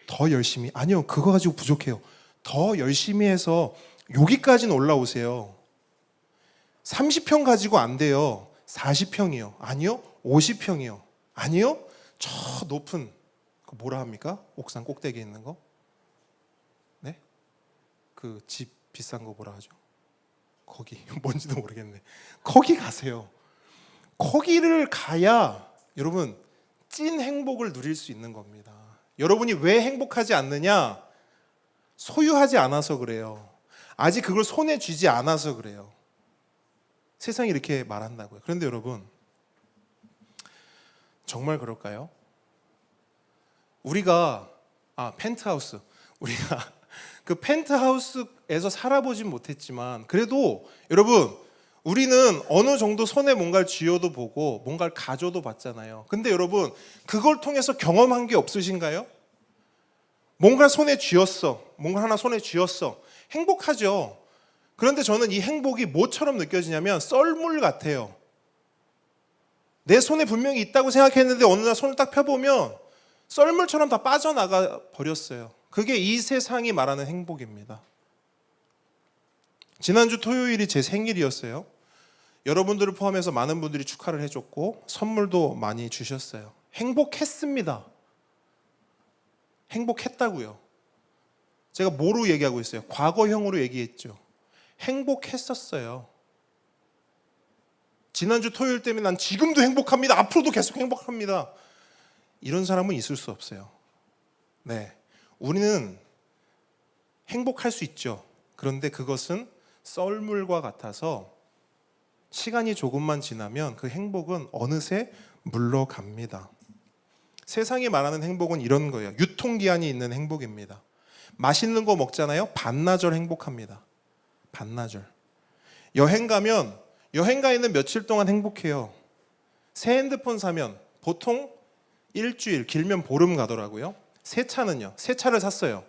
더 열심히. 아니요, 그거 가지고 부족해요. 더 열심히 해서 여기까지는 올라오세요. 30평 가지고 안 돼요. 40평이요. 아니요, 50평이요. 아니요, 저 높은, 그 뭐라 합니까? 옥상 꼭대기에 있는 거? 네? 그 집 비싼 거 뭐라 하죠? 거기, 뭔지도 모르겠네. 거기 가세요. 거기를 가야 여러분 찐 행복을 누릴 수 있는 겁니다. 여러분이 왜 행복하지 않느냐? 소유하지 않아서 그래요. 아직 그걸 손에 쥐지 않아서 그래요. 세상이 이렇게 말한다고요. 그런데 여러분, 정말 그럴까요? 우리가 펜트하우스, 우리가 그 펜트하우스에서 살아보진 못했지만 그래도 여러분, 우리는 어느 정도 손에 뭔가를 쥐어도 보고 뭔가를 가져도 봤잖아요. 근데 여러분, 그걸 통해서 경험한 게 없으신가요? 뭔가 손에 쥐었어. 뭔가 하나 손에 쥐었어. 행복하죠. 그런데 저는 이 행복이 뭐처럼 느껴지냐면 썰물 같아요. 내 손에 분명히 있다고 생각했는데 어느 날 손을 딱 펴보면 썰물처럼 다 빠져나가 버렸어요. 그게 이 세상이 말하는 행복입니다. 지난주 토요일이 제 생일이었어요. 여러분들을 포함해서 많은 분들이 축하를 해줬고 선물도 많이 주셨어요. 행복했습니다. 행복했다고요. 제가 뭐로 얘기하고 있어요? 과거형으로 얘기했죠. 행복했었어요. 지난주 토요일 때문에 난 지금도 행복합니다. 앞으로도 계속 행복합니다. 이런 사람은 있을 수 없어요. 네, 우리는 행복할 수 있죠. 그런데 그것은 썰물과 같아서 시간이 조금만 지나면 그 행복은 어느새 물러갑니다. 세상이 말하는 행복은 이런 거예요. 유통기한이 있는 행복입니다. 맛있는 거 먹잖아요. 반나절 행복합니다. 반나절. 여행 가면 여행 가 있는 며칠 동안 행복해요. 새 핸드폰 사면 보통 일주일, 길면 보름 가더라고요. 새 차는요. 새 차를 샀어요.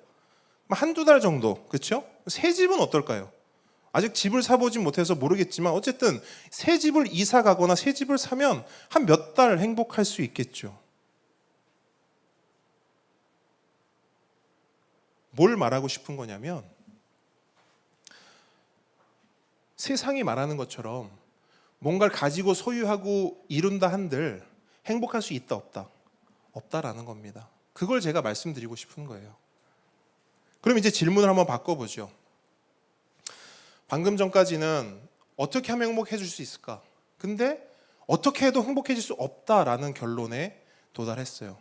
한두 달 정도. 그렇죠? 새 집은 어떨까요? 아직 집을 사보진 못해서 모르겠지만 어쨌든 새 집을 이사 가거나 새 집을 사면 한 몇 달 행복할 수 있겠죠. 뭘 말하고 싶은 거냐면 세상이 말하는 것처럼 뭔가를 가지고 소유하고 이룬다 한들 행복할 수 있다 없다? 없다라는 겁니다. 그걸 제가 말씀드리고 싶은 거예요. 그럼 이제 질문을 한번 바꿔보죠. 방금 전까지는 어떻게 하면 행복해질 수 있을까? 근데 어떻게 해도 행복해질 수 없다라는 결론에 도달했어요.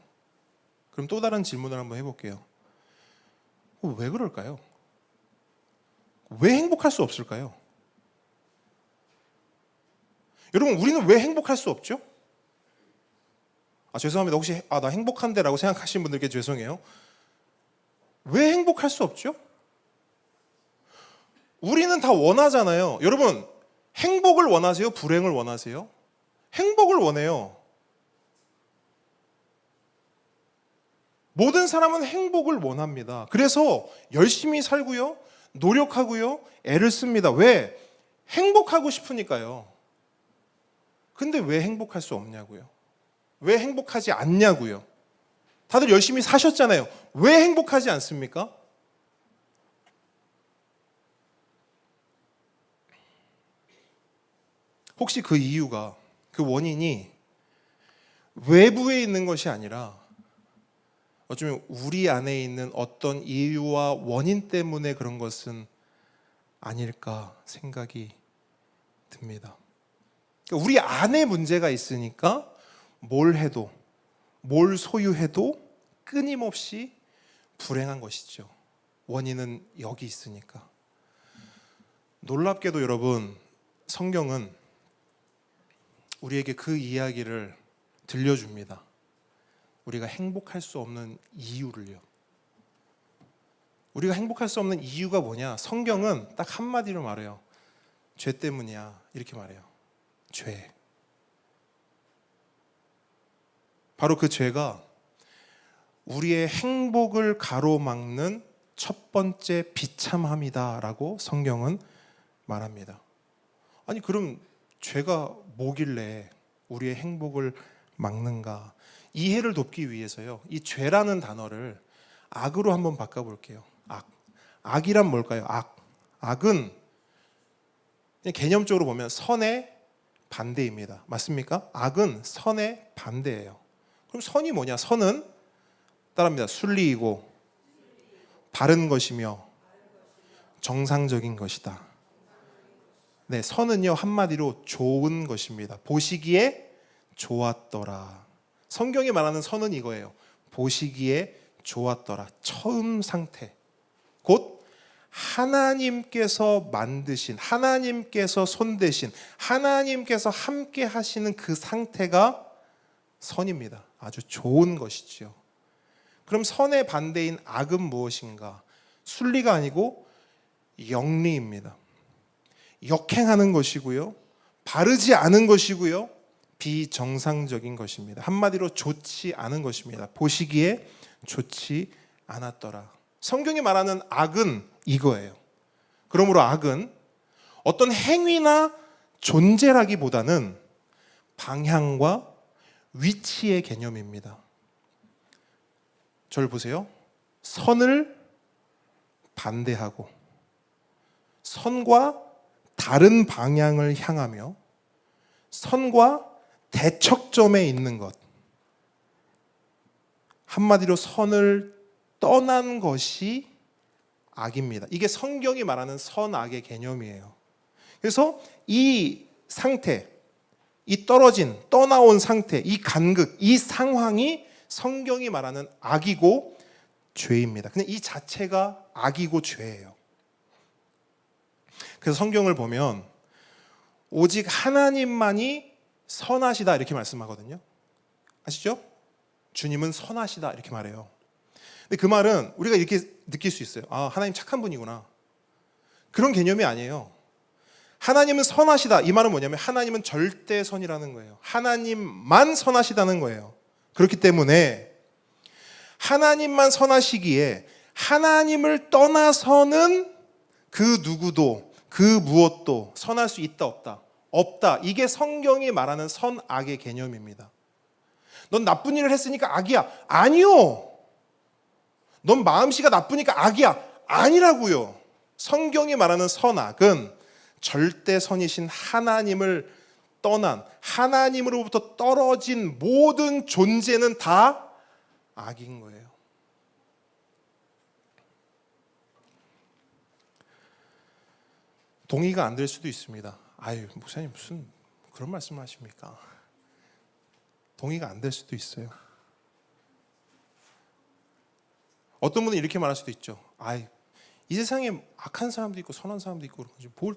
그럼 또 다른 질문을 한번 해볼게요. 왜 그럴까요? 왜 행복할 수 없을까요? 여러분, 우리는 왜 행복할 수 없죠? 죄송합니다. 혹시 나 행복한데 라고 생각하시는 분들께 죄송해요. 왜 행복할 수 없죠? 우리는 다 원하잖아요. 여러분, 행복을 원하세요? 불행을 원하세요? 행복을 원해요. 모든 사람은 행복을 원합니다. 그래서 열심히 살고요, 노력하고요, 애를 씁니다. 왜? 행복하고 싶으니까요. 근데 왜 행복할 수 없냐고요? 왜 행복하지 않냐고요? 다들 열심히 사셨잖아요. 왜 행복하지 않습니까? 혹시 그 이유가, 그 원인이 외부에 있는 것이 아니라 어쩌면 우리 안에 있는 어떤 이유와 원인 때문에 그런 것은 아닐까 생각이 듭니다. 그러니까 우리 안에 문제가 있으니까 뭘 해도, 뭘 소유해도 끊임없이 불행한 것이죠. 원인은 여기 있으니까. 놀랍게도 여러분, 성경은 우리에게 그 이야기를 들려줍니다. 우리가 행복할 수 없는 이유를요. 우리가 행복할 수 없는 이유가 뭐냐? 성경은 딱 한마디로 말해요. 죄 때문이야. 이렇게 말해요. 죄. 바로 그 죄가 우리의 행복을 가로막는 첫 번째 비참함이다라고 성경은 말합니다. 아니, 그럼 죄가 뭐길래 우리의 행복을 막는가? 이해를 돕기 위해서요, 이 죄라는 단어를 악으로 한번 바꿔볼게요. 악. 악이란 뭘까요? 악. 악은 개념적으로 보면 선의 반대입니다. 맞습니까? 악은 선의 반대예요. 그럼 선이 뭐냐? 선은 따라합니다. 순리이고 바른 것이며 정상적인 것이다. 네, 선은요, 한마디로 좋은 것입니다. 보시기에 좋았더라. 성경이 말하는 선은 이거예요. 보시기에 좋았더라. 처음 상태. 곧 하나님께서 만드신, 하나님께서 손대신, 하나님께서 함께 하시는 그 상태가 선입니다. 아주 좋은 것이지요. 그럼 선의 반대인 악은 무엇인가? 순리가 아니고 영리입니다. 역행하는 것이고요, 바르지 않은 것이고요, 비정상적인 것입니다. 한마디로 좋지 않은 것입니다. 보시기에 좋지 않았더라. 성경이 말하는 악은 이거예요. 그러므로 악은 어떤 행위나 존재라기보다는 방향과 위치의 개념입니다. 저를 보세요. 선을 반대하고 선과 다른 방향을 향하며 선과 대척점에 있는 것, 한마디로 선을 떠난 것이 악입니다. 이게 성경이 말하는 선악의 개념이에요. 그래서 이 상태, 이 떨어진, 떠나온 상태, 이 간극, 이 상황이 성경이 말하는 악이고 죄입니다. 그냥 이 자체가 악이고 죄예요. 그래서 성경을 보면 오직 하나님만이 선하시다 이렇게 말씀하거든요. 아시죠? 주님은 선하시다 이렇게 말해요. 근데 그 말은 우리가 이렇게 느낄 수 있어요. 아, 하나님 착한 분이구나. 그런 개념이 아니에요. 하나님은 선하시다. 이 말은 뭐냐면 하나님은 절대 선이라는 거예요. 하나님만 선하시다는 거예요. 그렇기 때문에 하나님만 선하시기에 하나님을 떠나서는 그 누구도 그 무엇도 선할 수 있다 없다? 없다. 이게 성경이 말하는 선악의 개념입니다. 넌 나쁜 일을 했으니까 악이야. 아니요. 넌 마음씨가 나쁘니까 악이야. 아니라고요. 성경이 말하는 선악은 절대 선이신 하나님을 떠난, 하나님으로부터 떨어진 모든 존재는 다 악인 거예요. 동의가 안 될 수도 있습니다. 아유, 목사님 무슨 그런 말씀을 하십니까? 동의가 안 될 수도 있어요. 어떤 분은 이렇게 말할 수도 있죠. 아이, 이 세상에 악한 사람도 있고 선한 사람도 있고 그런 거지. 뭘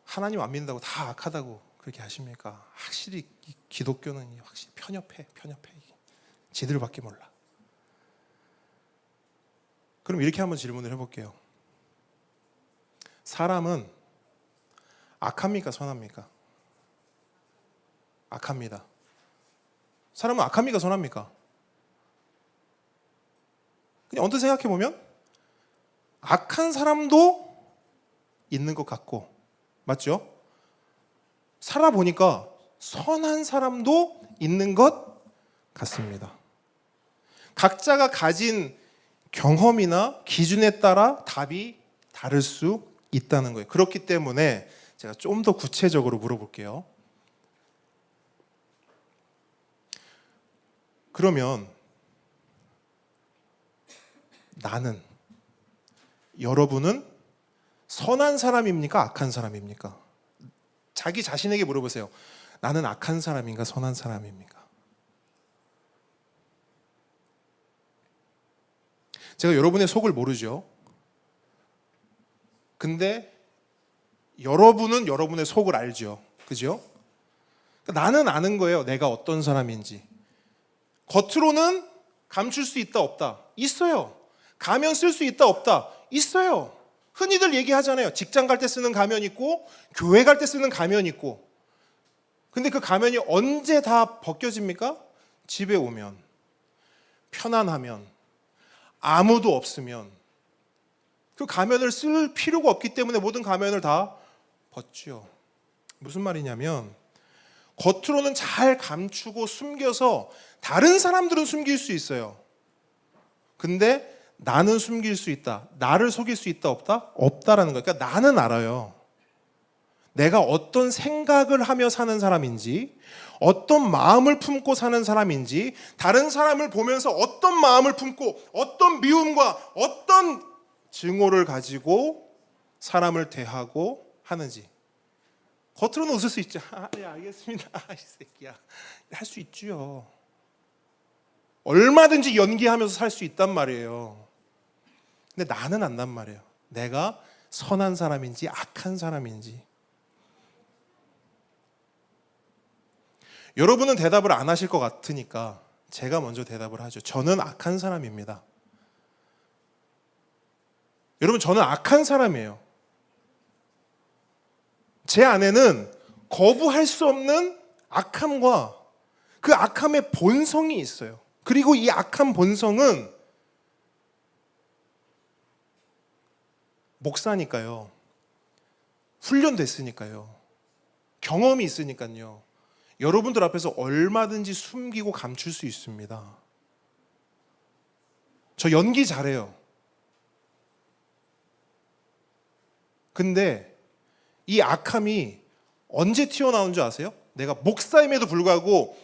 하나님 안 믿는다고 다 악하다고 그렇게 하십니까? 확실히 기독교는 확실히 편협해. 지들밖에 몰라. 그럼 이렇게 한번 질문을 해볼게요. 사람은 악합니까? 선합니까? 악합니다. 사람은 악합니까? 선합니까? 그냥 언뜻 생각해보면 악한 사람도 있는 것 같고, 맞죠? 살아보니까 선한 사람도 있는 것 같습니다. 각자가 가진 경험이나 기준에 따라 답이 다를 수 있다는 거예요. 그렇기 때문에 제가 좀 더 구체적으로 물어볼게요. 그러면 나는, 여러분은 선한 사람입니까? 악한 사람입니까? 자기 자신에게 물어보세요. 나는 악한 사람인가? 선한 사람입니까? 제가 여러분의 속을 모르죠. 근데 여러분은 여러분의 속을 알죠. 그죠? 그러니까 나는 아는 거예요. 내가 어떤 사람인지. 겉으로는 감출 수 있다 없다? 있어요. 가면 쓸 수 있다 없다? 있어요. 흔히들 얘기하잖아요. 직장 갈 때 쓰는 가면 있고 교회 갈 때 쓰는 가면 있고. 근데 그 가면이 언제 다 벗겨집니까? 집에 오면, 편안하면, 아무도 없으면. 그 가면을 쓸 필요가 없기 때문에 모든 가면을 다 벗죠. 무슨 말이냐면 겉으로는 잘 감추고 숨겨서 다른 사람들은 숨길 수 있어요. 근데 나는 숨길 수 있다. 나를 속일 수 있다 없다? 없다라는 거예요. 그러니까 나는 알아요. 내가 어떤 생각을 하며 사는 사람인지, 어떤 마음을 품고 사는 사람인지, 다른 사람을 보면서 어떤 마음을 품고 어떤 미움과 어떤 증오를 가지고 사람을 대하고 하는지. 겉으로는 웃을 수 있죠. 아, 예, 알겠습니다. 아, 이 새끼야. 할 수 있죠. 얼마든지 연기하면서 살 수 있단 말이에요. 근데 나는 안단 말이에요. 내가 선한 사람인지 악한 사람인지. 여러분은 대답을 안 하실 것 같으니까 제가 먼저 대답을 하죠. 저는 악한 사람입니다. 여러분, 저는 악한 사람이에요. 제 안에는 거부할 수 없는 악함과 그 악함의 본성이 있어요. 그리고 이 악한 본성은 목사니까요. 훈련됐으니까요. 경험이 있으니까요. 여러분들 앞에서 얼마든지 숨기고 감출 수 있습니다. 저 연기 잘해요. 근데 이 악함이 언제 튀어나온 줄 아세요? 내가 목사임에도 불구하고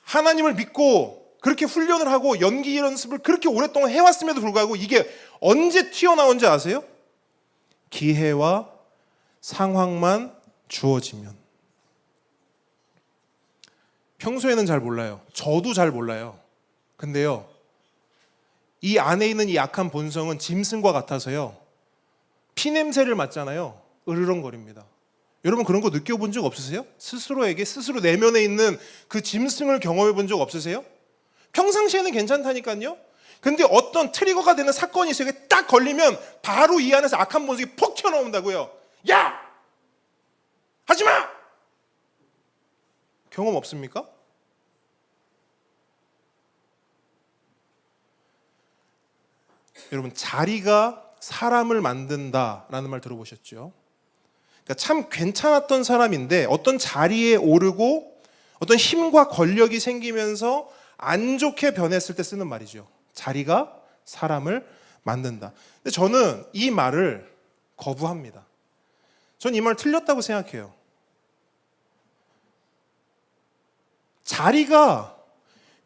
하나님을 믿고 그렇게 훈련을 하고 연기 연습을 그렇게 오랫동안 해왔음에도 불구하고 이게 언제 튀어나온 줄 아세요? 기회와 상황만 주어지면. 평소에는 잘 몰라요. 저도 잘 몰라요. 근데요, 이 안에 있는 이 악한 본성은 짐승과 같아서요, 피냄새를 맡잖아요, 으르렁거립니다. 여러분 그런 거 느껴본 적 없으세요? 스스로에게, 스스로 내면에 있는 그 짐승을 경험해 본 적 없으세요? 평상시에는 괜찮다니까요. 근데 어떤 트리거가 되는 사건이 있어요. 이게 딱 걸리면 바로 이 안에서 악한 본성이 폭 튀어나온다고요. 야! 하지마! 경험 없습니까? 여러분, 자리가 사람을 만든다라는 말 들어보셨죠? 그러니까 참 괜찮았던 사람인데 어떤 자리에 오르고 어떤 힘과 권력이 생기면서 안 좋게 변했을 때 쓰는 말이죠. 자리가 사람을 만든다. 근데 저는 이 말을 거부합니다. 저는 이 말 틀렸다고 생각해요. 자리가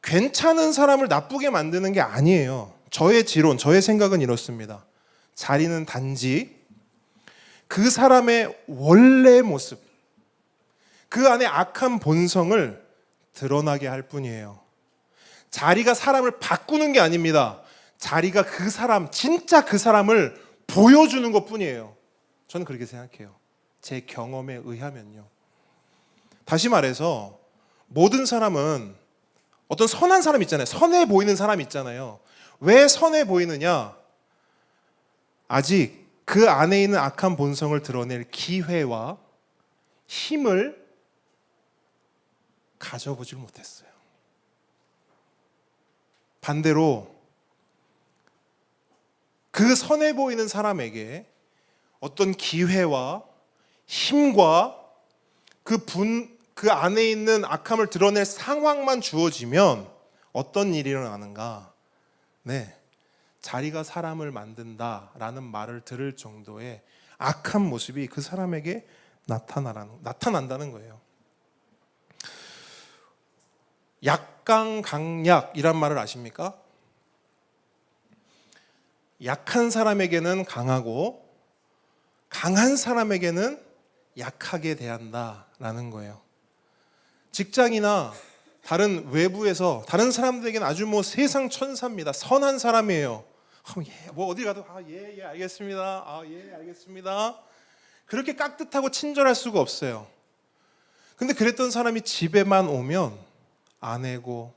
괜찮은 사람을 나쁘게 만드는 게 아니에요. 저의 지론, 저의 생각은 이렇습니다. 자리는 단지 그 사람의 원래 모습, 그 안에 악한 본성을 드러나게 할 뿐이에요. 자리가 사람을 바꾸는 게 아닙니다. 자리가 그 사람, 진짜 그 사람을 보여주는 것 뿐이에요. 저는 그렇게 생각해요. 제 경험에 의하면요. 다시 말해서 모든 사람은 어떤 선한 사람 있잖아요. 선해 보이는 사람 있잖아요. 왜 선해 보이느냐? 아직 그 안에 있는 악한 본성을 드러낼 기회와 힘을 가져보질 못했어요. 반대로 그 선해 보이는 사람에게 어떤 기회와 힘과 그 안에 있는 악함을 드러낼 상황만 주어지면 어떤 일이 일어나는가? 네, 자리가 사람을 만든다라는 말을 들을 정도의 악한 모습이 그 사람에게 나타난다는 거예요. 약강강약이란 말을 아십니까? 약한 사람에게는 강하고 강한 사람에게는 약하게 대한다라는 거예요. 직장이나 다른 외부에서 다른 사람들에게는 아주 세상 천사입니다. 선한 사람이에요. 어디 가도 예 알겠습니다. 예 알겠습니다. 그렇게 깍듯하고 친절할 수가 없어요. 근데 그랬던 사람이 집에만 오면 아내고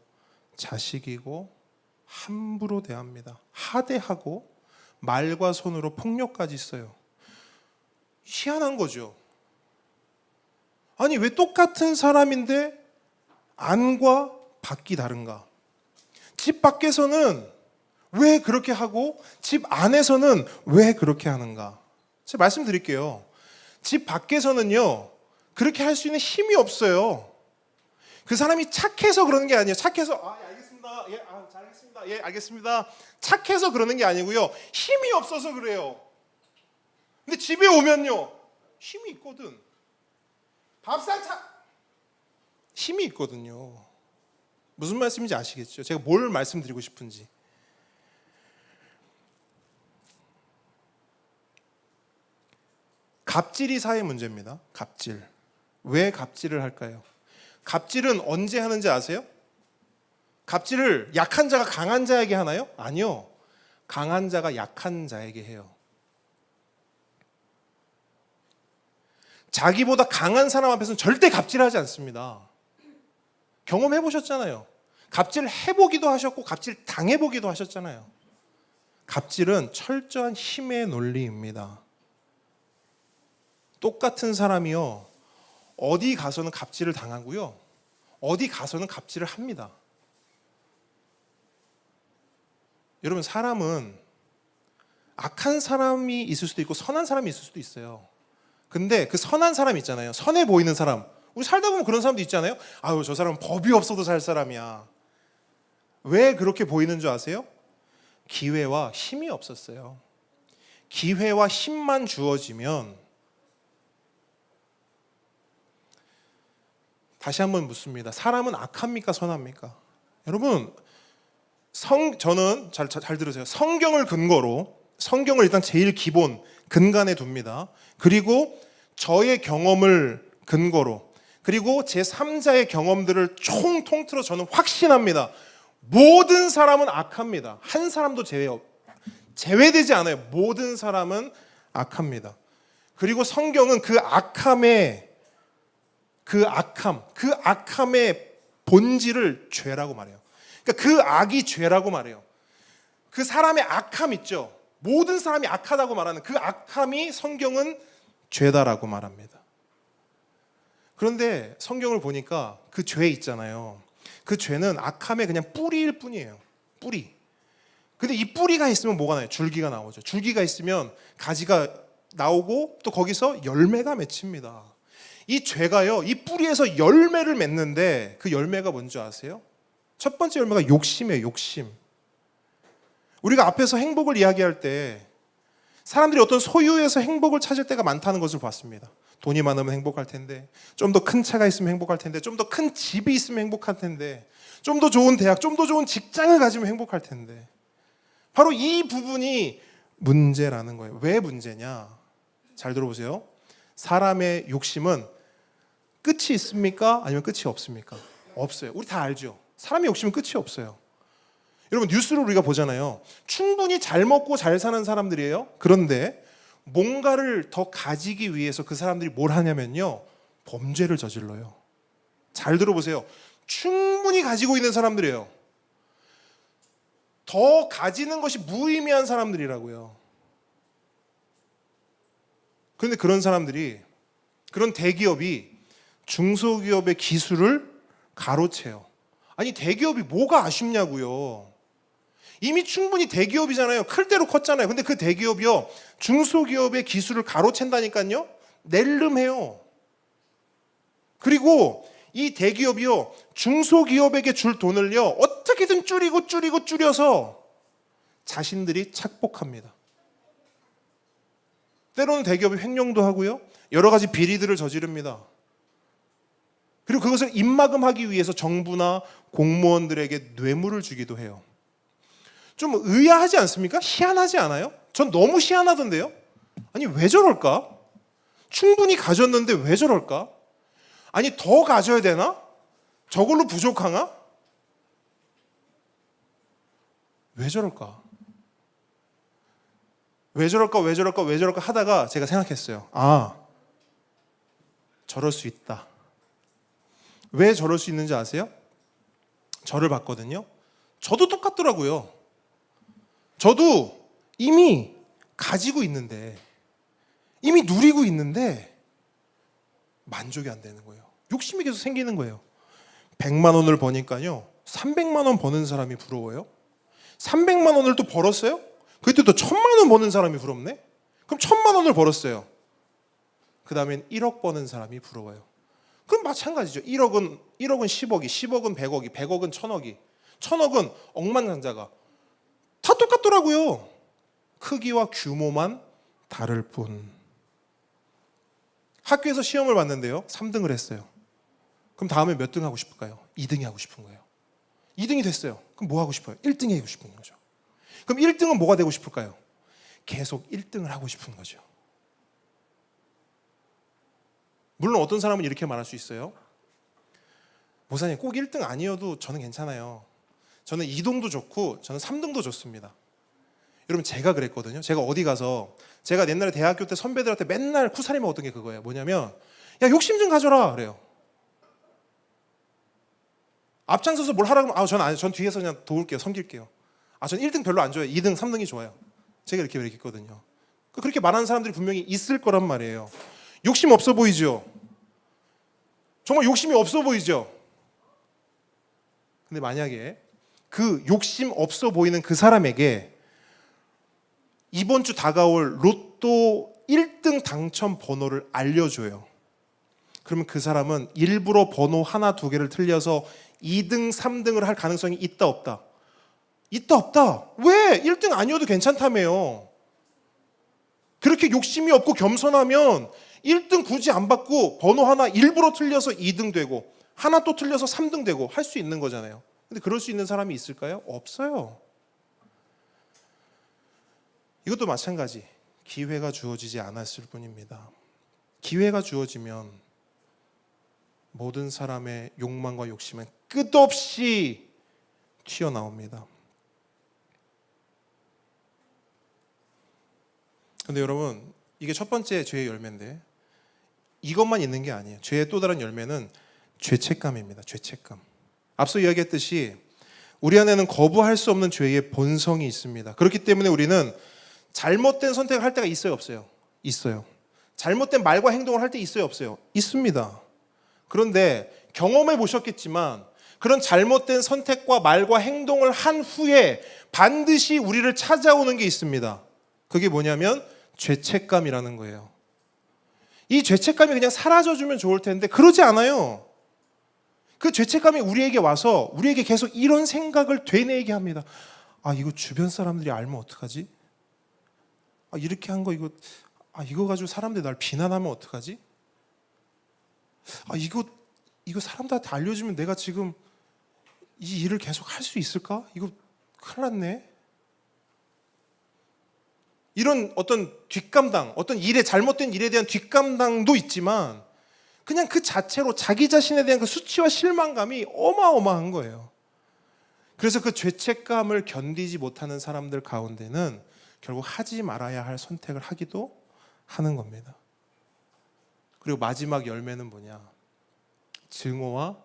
자식이고 함부로 대합니다. 하대하고 말과 손으로 폭력까지 써요. 희한한 거죠. 아니 왜 똑같은 사람인데 안과 밖이 다른가? 집 밖에서는 왜 그렇게 하고 집 안에서는 왜 그렇게 하는가? 제가 말씀드릴게요. 집 밖에서는요 그렇게 할 수 있는 힘이 없어요. 그 사람이 착해서 그러는 게 아니에요. 착해서 예, 알겠습니다. 예, 잘 알겠습니다. 예, 알겠습니다. 착해서 그러는 게 아니고요. 힘이 없어서 그래요. 근데 집에 오면요. 힘이 있거든. 밥상 힘이 있거든요. 무슨 말씀인지 아시겠죠? 제가 뭘 말씀드리고 싶은지. 갑질이 사회 문제입니다. 갑질. 왜 갑질을 할까요? 갑질은 언제 하는지 아세요? 갑질을 약한 자가 강한 자에게 하나요? 아니요. 강한 자가 약한 자에게 해요. 자기보다 강한 사람 앞에서는 절대 갑질하지 않습니다. 경험해 보셨잖아요. 갑질 해보기도 하셨고 갑질 당해보기도 하셨잖아요. 갑질은 철저한 힘의 논리입니다. 똑같은 사람이요. 어디 가서는 갑질을 당하고요. 어디 가서는 갑질을 합니다. 여러분 사람은 악한 사람이 있을 수도 있고 선한 사람이 있을 수도 있어요. 근데 그 선한 사람 있잖아요. 선해 보이는 사람. 우리 살다 보면 그런 사람도 있잖아요. 아유 저 사람은 법이 없어도 살 사람이야. 왜 그렇게 보이는 줄 아세요? 기회와 힘이 없었어요. 기회와 힘만 주어지면 다시 한번 묻습니다. 사람은 악합니까 선합니까? 여러분 저는 잘 들으세요. 성경을 근거로 성경을 일단 제일 기본 근간에 둡니다. 그리고 저의 경험을 근거로 그리고 제3자의 경험들을 통틀어 저는 확신합니다. 모든 사람은 악합니다. 한 사람도 제외되지 않아요. 모든 사람은 악합니다. 그리고 성경은 그 악함의 본질을 죄라고 말해요. 그러니까 그 악이 죄라고 말해요. 그 사람의 악함 있죠. 모든 사람이 악하다고 말하는 그 악함이 성경은 죄다라고 말합니다. 그런데 성경을 보니까 그 죄 있잖아요. 그 죄는 악함의 그냥 뿌리일 뿐이에요. 뿌리. 근데 이 뿌리가 있으면 뭐가 나요? 줄기가 나오죠. 줄기가 있으면 가지가 나오고 또 거기서 열매가 맺힙니다. 이 죄가요, 이 뿌리에서 열매를 맺는데 그 열매가 뭔지 아세요? 첫 번째 열매가 욕심이에요. 욕심. 우리가 앞에서 행복을 이야기할 때 사람들이 어떤 소유에서 행복을 찾을 때가 많다는 것을 봤습니다. 돈이 많으면 행복할 텐데, 좀 더 큰 차가 있으면 행복할 텐데, 좀 더 큰 집이 있으면 행복할 텐데, 좀 더 좋은 대학, 좀 더 좋은 직장을 가지면 행복할 텐데, 바로 이 부분이 문제라는 거예요. 왜 문제냐? 잘 들어보세요. 사람의 욕심은 끝이 있습니까? 아니면 끝이 없습니까? 없어요. 우리 다 알죠. 사람의 욕심은 끝이 없어요. 여러분 뉴스를 우리가 보잖아요. 충분히 잘 먹고 잘 사는 사람들이에요. 그런데 뭔가를 더 가지기 위해서 그 사람들이 뭘 하냐면요, 범죄를 저질러요. 잘 들어보세요. 충분히 가지고 있는 사람들이에요. 더 가지는 것이 무의미한 사람들이라고요. 그런데 그런 사람들이, 그런 대기업이 중소기업의 기술을 가로채요. 아니 대기업이 뭐가 아쉽냐고요. 이미 충분히 대기업이잖아요. 클 대로 컸잖아요. 근데 그 대기업이요, 중소기업의 기술을 가로챈다니까요. 낼름해요. 그리고 이 대기업이요, 중소기업에게 줄 돈을요, 어떻게든 줄여서 자신들이 착복합니다. 때로는 대기업이 횡령도 하고요, 여러 가지 비리들을 저지릅니다. 그리고 그것을 입막음하기 위해서 정부나 공무원들에게 뇌물을 주기도 해요. 좀 의아하지 않습니까? 희한하지 않아요? 전 너무 희한하던데요? 아니 왜 저럴까? 충분히 가졌는데 왜 저럴까? 아니 더 가져야 되나? 저걸로 부족하나? 왜 저럴까? 왜 저럴까 하다가 제가 생각했어요. 아, 저럴 수 있다. 왜 저럴 수 있는지 아세요? 저를 봤거든요. 저도 똑같더라고요. 저도 이미 가지고 있는데, 이미 누리고 있는데 만족이 안 되는 거예요. 욕심이 계속 생기는 거예요. 100만 원을 버니까요, 300만 원 버는 사람이 부러워요. 300만 원을 또 벌었어요? 그때 또 1000만 원 버는 사람이 부럽네? 그럼 1000만 원을 벌었어요. 그 다음엔 1억 버는 사람이 부러워요. 그럼 마찬가지죠. 1억은 10억이, 10억은 100억이, 100억은 1000억이, 1000억은 억만장자가 다 똑같더라고요. 크기와 규모만 다를 뿐. 학교에서 시험을 봤는데요, 3등을 했어요. 그럼 다음에 몇 등 하고 싶을까요? 2등이 하고 싶은 거예요. 2등이 됐어요. 그럼 뭐 하고 싶어요? 1등이 하고 싶은 거죠. 그럼 1등은 뭐가 되고 싶을까요? 계속 1등을 하고 싶은 거죠. 물론 어떤 사람은 이렇게 말할 수 있어요. 목사님 꼭 1등 아니어도 저는 괜찮아요. 저는 2등도 좋고 저는 3등도 좋습니다. 여러분 제가 그랬거든요. 제가 어디 가서, 제가 옛날에 대학교 때 선배들한테 맨날 쿠사리 먹었던 게 그거예요. 뭐냐면, 야 욕심 좀 가져라 그래요. 앞장서서 뭘 하라고 하면, 전 뒤에서 그냥 도울게요. 섬길게요. 전 1등 별로 안 좋아요. 2등, 3등이 좋아요. 제가 이렇게 얘기했거든요. 그렇게 말하는 사람들이 분명히 있을 거란 말이에요. 욕심 없어 보이죠? 정말 욕심이 없어 보이죠? 근데 만약에 그 욕심 없어 보이는 그 사람에게 이번 주 다가올 로또 1등 당첨 번호를 알려줘요. 그러면 그 사람은 일부러 번호 하나 두 개를 틀려서 2등, 3등을 할 가능성이 있다 없다? 있다 없다. 왜? 1등 아니어도 괜찮다며요. 그렇게 욕심이 없고 겸손하면 1등 굳이 안 받고 번호 하나 일부러 틀려서 2등 되고 하나 또 틀려서 3등 되고 할 수 있는 거잖아요. 근데 그럴 수 있는 사람이 있을까요? 없어요. 이것도 마찬가지. 기회가 주어지지 않았을 뿐입니다. 기회가 주어지면 모든 사람의 욕망과 욕심은 끝없이 튀어나옵니다. 근데 여러분, 이게 첫 번째 죄의 열매인데 이것만 있는 게 아니에요. 죄의 또 다른 열매는 죄책감입니다. 죄책감. 앞서 이야기했듯이 우리 안에는 거부할 수 없는 죄의 본성이 있습니다. 그렇기 때문에 우리는 잘못된 선택을 할 때가 있어요, 없어요? 있어요. 잘못된 말과 행동을 할 때 있어요, 없어요? 있습니다. 그런데 경험해 보셨겠지만 그런 잘못된 선택과 말과 행동을 한 후에 반드시 우리를 찾아오는 게 있습니다. 그게 뭐냐면 죄책감이라는 거예요. 이 죄책감이 그냥 사라져주면 좋을 텐데 그러지 않아요. 그 죄책감이 우리에게 와서 우리에게 계속 이런 생각을 되뇌게 합니다. 아, 이거 주변 사람들이 알면 어떡하지? 아, 이렇게 한 거 이거 가지고 사람들이 날 비난하면 어떡하지? 아, 이거 사람들한테 알려주면 내가 지금 이 일을 계속 할 수 있을까? 이거 큰일 났네. 이런 어떤 뒷감당, 어떤 일에 잘못된 일에 대한 뒷감당도 있지만 그냥 그 자체로 자기 자신에 대한 그 수치와 실망감이 어마어마한 거예요. 그래서 그 죄책감을 견디지 못하는 사람들 가운데는 결국 하지 말아야 할 선택을 하기도 하는 겁니다. 그리고 마지막 열매는 뭐냐? 증오와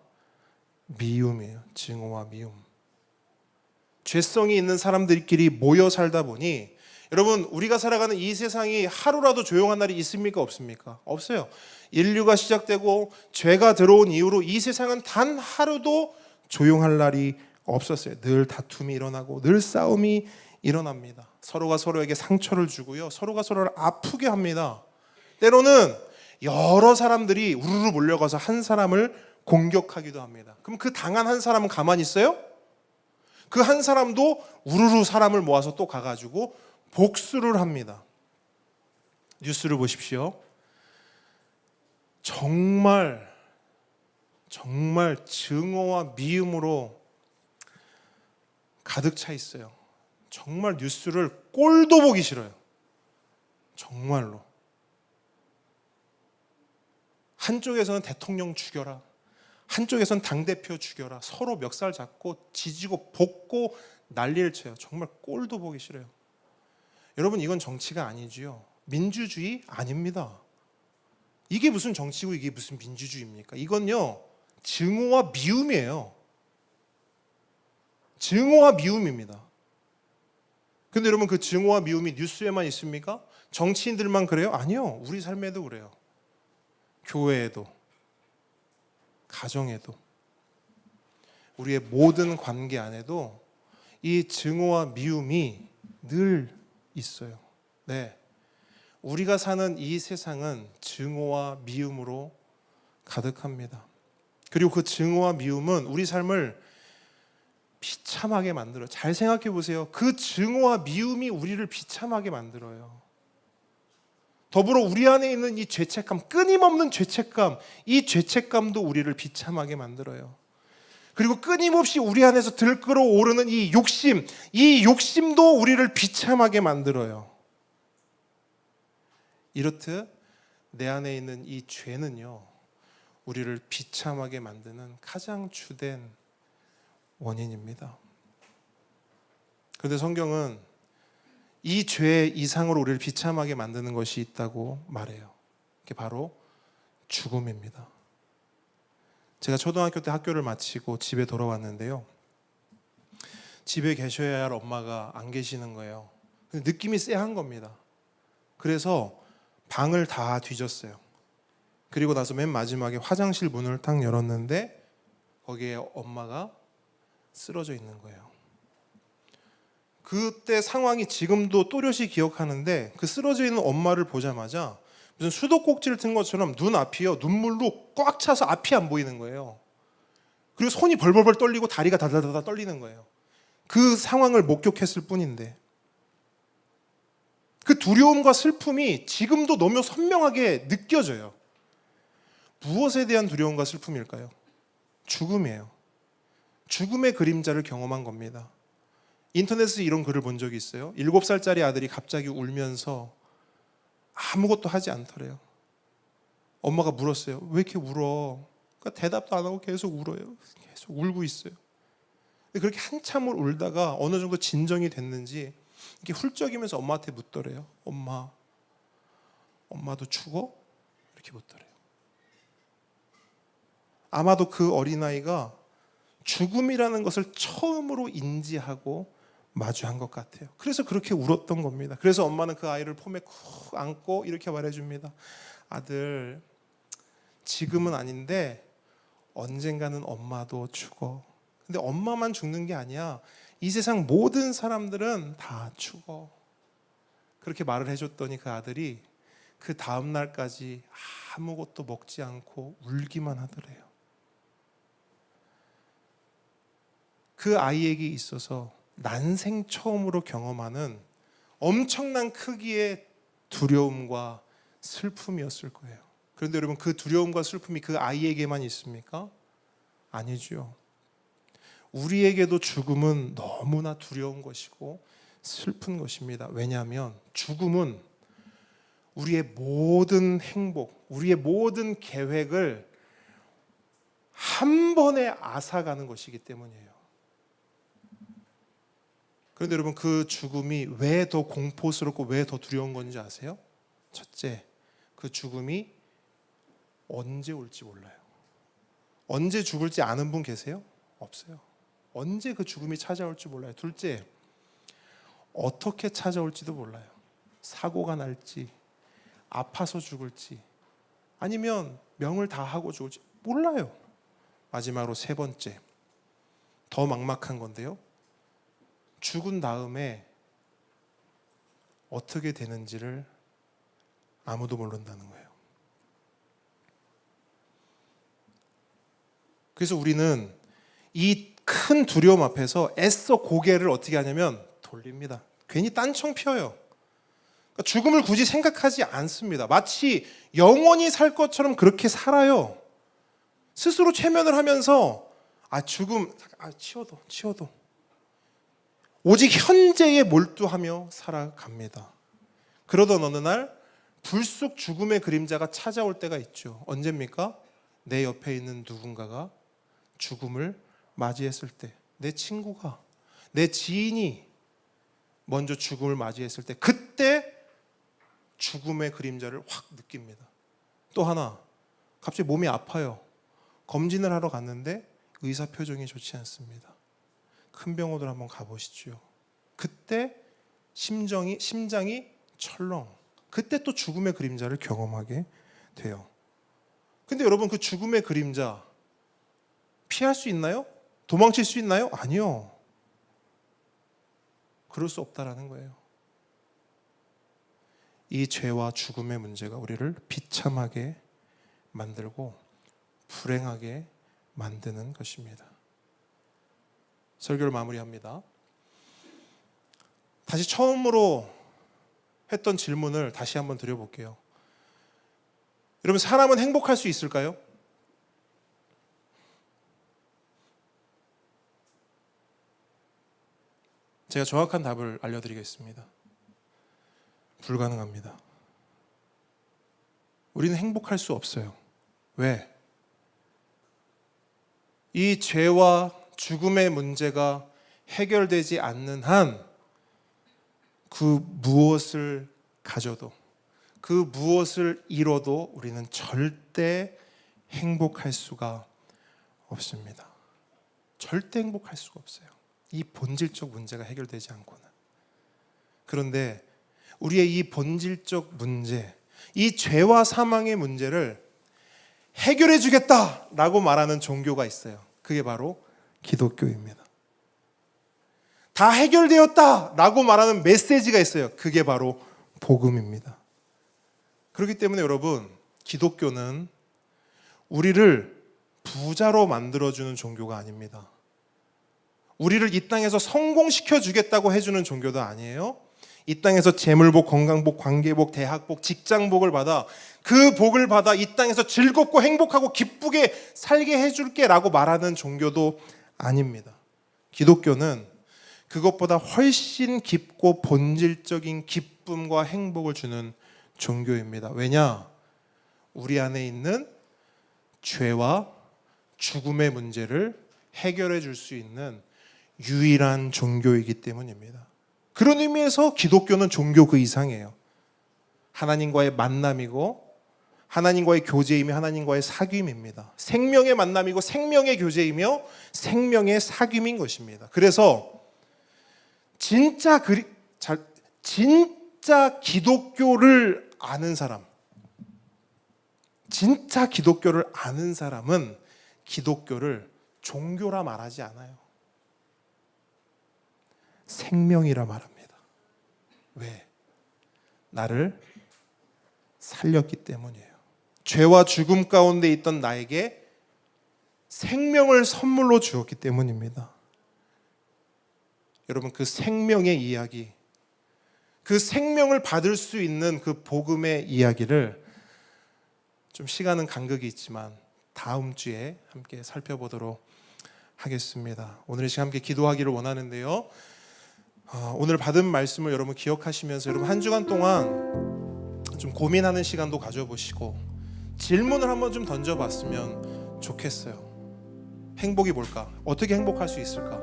미움이에요. 증오와 미움. 죄성이 있는 사람들끼리 모여 살다 보니 여러분, 우리가 살아가는 이 세상이 하루라도 조용한 날이 있습니까? 없습니까? 없어요. 인류가 시작되고 죄가 들어온 이후로 이 세상은 단 하루도 조용할 날이 없었어요. 늘 다툼이 일어나고 늘 싸움이 일어납니다. 서로가 서로에게 상처를 주고요. 서로가 서로를 아프게 합니다. 때로는 여러 사람들이 우르르 몰려가서 한 사람을 공격하기도 합니다. 그럼 그 당한 한 사람은 가만히 있어요? 그 한 사람도 우르르 사람을 모아서 또 가가지고 복수를 합니다. 뉴스를 보십시오. 정말 증오와 미움으로 가득 차 있어요. 정말 뉴스를 꼴도 보기 싫어요. 정말로. 한쪽에서는 대통령 죽여라. 한쪽에서는 당대표 죽여라. 서로 멱살 잡고 지지고 볶고 난리를 쳐요. 정말 꼴도 보기 싫어요. 여러분, 이건 정치가 아니지요. 민주주의 아닙니다. 이게 무슨 정치고 이게 무슨 민주주의입니까? 이건요, 증오와 미움이에요. 증오와 미움입니다. 근데 여러분, 그 증오와 미움이 뉴스에만 있습니까? 정치인들만 그래요? 아니요. 우리 삶에도 그래요. 교회에도, 가정에도, 우리의 모든 관계 안에도 이 증오와 미움이 늘 있어요. 네. 우리가 사는 이 세상은 증오와 미움으로 가득합니다. 그리고 그 증오와 미움은 우리 삶을 비참하게 만들어요. 잘 생각해 보세요. 그 증오와 미움이 우리를 비참하게 만들어요. 더불어 우리 안에 있는 이 죄책감, 끊임없는 죄책감, 이 죄책감도 우리를 비참하게 만들어요. 그리고 끊임없이 우리 안에서 들끓어 오르는 이 욕심도 우리를 비참하게 만들어요. 이렇듯 내 안에 있는 이 죄는요, 우리를 비참하게 만드는 가장 주된 원인입니다. 그런데 성경은 이 죄 이상으로 우리를 비참하게 만드는 것이 있다고 말해요. 그게 바로 죽음입니다. 제가 초등학교 때 학교를 마치고 집에 돌아왔는데요. 집에 계셔야 할 엄마가 안 계시는 거예요. 근데 느낌이 쎄한 겁니다. 그래서 방을 다 뒤졌어요. 그리고 나서 맨 마지막에 화장실 문을 딱 열었는데 거기에 엄마가 쓰러져 있는 거예요. 그때 상황이 지금도 또렷이 기억하는데 그 쓰러져 있는 엄마를 보자마자 무슨 수도꼭지를 튼 것처럼 눈앞이요, 눈물로 꽉 차서 앞이 안 보이는 거예요. 그리고 손이 벌벌벌 떨리고 다리가 다다다다 떨리는 거예요. 그 상황을 목격했을 뿐인데 그 두려움과 슬픔이 지금도 너무 선명하게 느껴져요. 무엇에 대한 두려움과 슬픔일까요? 죽음이에요. 죽음의 그림자를 경험한 겁니다. 인터넷에서 이런 글을 본 적이 있어요. 7살짜리 아들이 갑자기 울면서 아무것도 하지 않더래요. 엄마가 물었어요. 왜 이렇게 울어? 그러니까 대답도 안 하고 계속 울어요. 계속 울고 있어요. 근데 그렇게 한참을 울다가 어느 정도 진정이 됐는지 이렇게 훌쩍이면서 엄마한테 묻더래요. 엄마, 엄마도 죽어? 이렇게 묻더래요. 아마도 그 어린아이가 죽음이라는 것을 처음으로 인지하고 마주한 것 같아요. 그래서 그렇게 울었던 겁니다. 그래서 엄마는 그 아이를 품에 쿡 안고 이렇게 말해줍니다. 아들, 지금은 아닌데 언젠가는 엄마도 죽어. 근데 엄마만 죽는 게 아니야. 이 세상 모든 사람들은 다 죽어. 그렇게 말을 해줬더니 그 아들이 그 다음 날까지 아무것도 먹지 않고 울기만 하더래요. 그 아이에게 있어서 난생 처음으로 경험하는 엄청난 크기의 두려움과 슬픔이었을 거예요. 그런데 여러분, 그 두려움과 슬픔이 그 아이에게만 있습니까? 아니죠. 우리에게도 죽음은 너무나 두려운 것이고 슬픈 것입니다. 왜냐하면 죽음은 우리의 모든 행복, 우리의 모든 계획을 한 번에 앗아가는 것이기 때문이에요. 그런데 여러분, 그 죽음이 왜 더 공포스럽고 왜 더 두려운 건지 아세요? 첫째, 그 죽음이 언제 올지 몰라요. 언제 죽을지 아는 분 계세요? 없어요. 언제 그 죽음이 찾아올지 몰라요. 둘째, 어떻게 찾아올지도 몰라요. 사고가 날지, 아파서 죽을지, 아니면 명을 다하고 죽을지 몰라요. 마지막으로 세 번째, 더 막막한 건데요. 죽은 다음에 어떻게 되는지를 아무도 모른다는 거예요. 그래서 우리는 이 큰 두려움 앞에서 애써 고개를 어떻게 하냐면 돌립니다. 괜히 딴청 피워요. 그러니까 죽음을 굳이 생각하지 않습니다. 마치 영원히 살 것처럼 그렇게 살아요. 스스로 최면을 하면서 죽음 치워도 오직 현재에 몰두하며 살아갑니다. 그러던 어느 날 불쑥 죽음의 그림자가 찾아올 때가 있죠. 언제입니까? 내 옆에 있는 누군가가 죽음을 맞이했을 때, 내 친구가, 내 지인이 먼저 죽음을 맞이했을 때, 그때 죽음의 그림자를 확 느낍니다. 또 하나, 갑자기 몸이 아파요. 검진을 하러 갔는데 의사 표정이 좋지 않습니다. 큰 병원으로 한번 가보시죠. 그때 심장이 철렁. 그때 또 죽음의 그림자를 경험하게 돼요. 근데 여러분, 그 죽음의 그림자 피할 수 있나요? 도망칠 수 있나요? 아니요. 그럴 수 없다라는 거예요. 이 죄와 죽음의 문제가 우리를 비참하게 만들고 불행하게 만드는 것입니다. 설교를 마무리합니다. 다시 처음으로 했던 질문을 다시 한번 드려볼게요. 여러분, 사람은 행복할 수 있을까요? 제가 정확한 답을 알려드리겠습니다. 불가능합니다. 우리는 행복할 수 없어요. 왜? 이 죄와 죽음의 문제가 해결되지 않는 한 그 무엇을 가져도, 그 무엇을 이뤄도 우리는 절대 행복할 수가 없습니다. 절대 행복할 수가 없어요. 이 본질적 문제가 해결되지 않고는. 그런데 우리의 이 본질적 문제, 이 죄와 사망의 문제를 해결해 주겠다라고 말하는 종교가 있어요. 그게 바로 기독교입니다. 다 해결되었다라고 말하는 메시지가 있어요. 그게 바로 복음입니다. 그렇기 때문에 여러분, 기독교는 우리를 부자로 만들어주는 종교가 아닙니다. 우리를 이 땅에서 성공시켜 주겠다고 해주는 종교도 아니에요. 이 땅에서 재물복, 건강복, 관계복, 대학복, 직장복을 받아 그 복을 받아 이 땅에서 즐겁고 행복하고 기쁘게 살게 해줄게 라고 말하는 종교도 아닙니다. 기독교는 그것보다 훨씬 깊고 본질적인 기쁨과 행복을 주는 종교입니다. 왜냐? 우리 안에 있는 죄와 죽음의 문제를 해결해 줄 수 있는 유일한 종교이기 때문입니다. 그런 의미에서 기독교는 종교 그 이상이에요. 하나님과의 만남이고 하나님과의 교제이며 하나님과의 사귐입니다. 생명의 만남이고 생명의 교제이며 생명의 사귐인 것입니다. 그래서 진짜 기독교를 아는 사람, 진짜 기독교를 아는 사람은 기독교를 종교라 말하지 않아요. 생명이라 말합니다. 왜? 나를 살렸기 때문이에요. 죄와 죽음 가운데 있던 나에게 생명을 선물로 주었기 때문입니다. 여러분, 그 생명의 이야기, 그 생명을 받을 수 있는 그 복음의 이야기를 좀 시간은 간극이 있지만 다음 주에 함께 살펴보도록 하겠습니다. 오늘 이 시간 함께 기도하기를 원하는데요. 오늘 받은 말씀을 여러분 기억하시면서 여러분 한 주간 동안 좀 고민하는 시간도 가져보시고 질문을 한번 좀 던져봤으면 좋겠어요. 행복이 뭘까? 어떻게 행복할 수 있을까?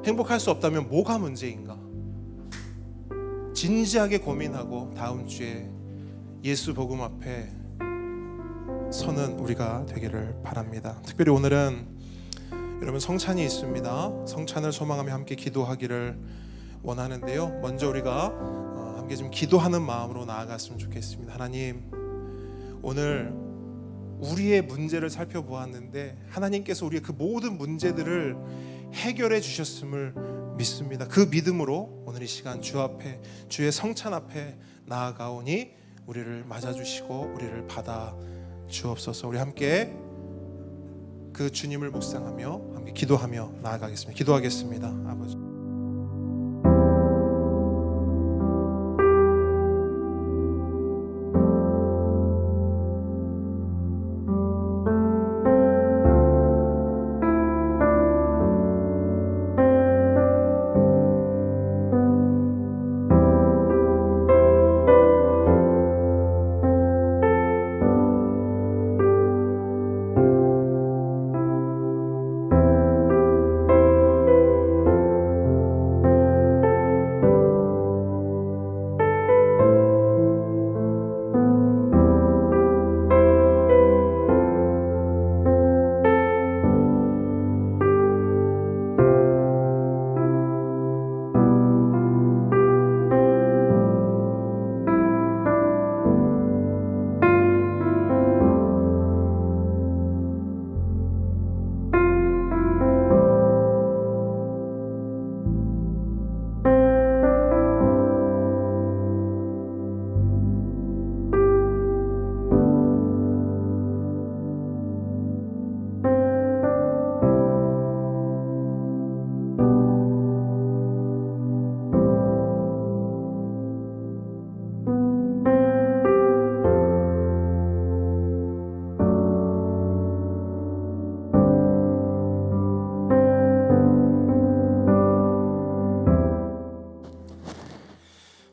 행복할 수 없다면 뭐가 문제인가? 진지하게 고민하고 다음 주에 예수 복음 앞에 서는 우리가 되기를 바랍니다. 특별히 오늘은 여러분 성찬이 있습니다. 성찬을 소망하며 함께 기도하기를 원하는데요. 먼저 우리가 함께 좀 기도하는 마음으로 나아갔으면 좋겠습니다. 하나님, 오늘 우리의 문제를 살펴보았는데 하나님께서 우리의 그 모든 문제들을 해결해 주셨음을 믿습니다. 그 믿음으로 오늘 이 시간 주 앞에, 주의 성찬 앞에 나아가오니 우리를 맞아주시고 우리를 받아 주옵소서. 우리 함께 그 주님을 묵상하며 함께 기도하며 나아가겠습니다. 기도하겠습니다. 아버지,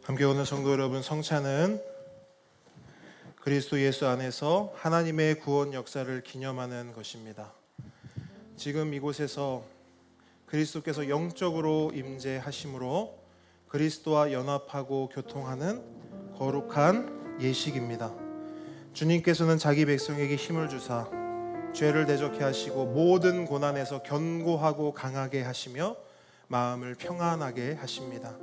함께 오늘 성도 여러분, 성찬은 그리스도 예수 안에서 하나님의 구원 역사를 기념하는 것입니다. 지금 이곳에서 그리스도께서 영적으로 임재하심으로 그리스도와 연합하고 교통하는 거룩한 예식입니다. 주님께서는 자기 백성에게 힘을 주사 죄를 대적해 하시고 모든 고난에서 견고하고 강하게 하시며 마음을 평안하게 하십니다.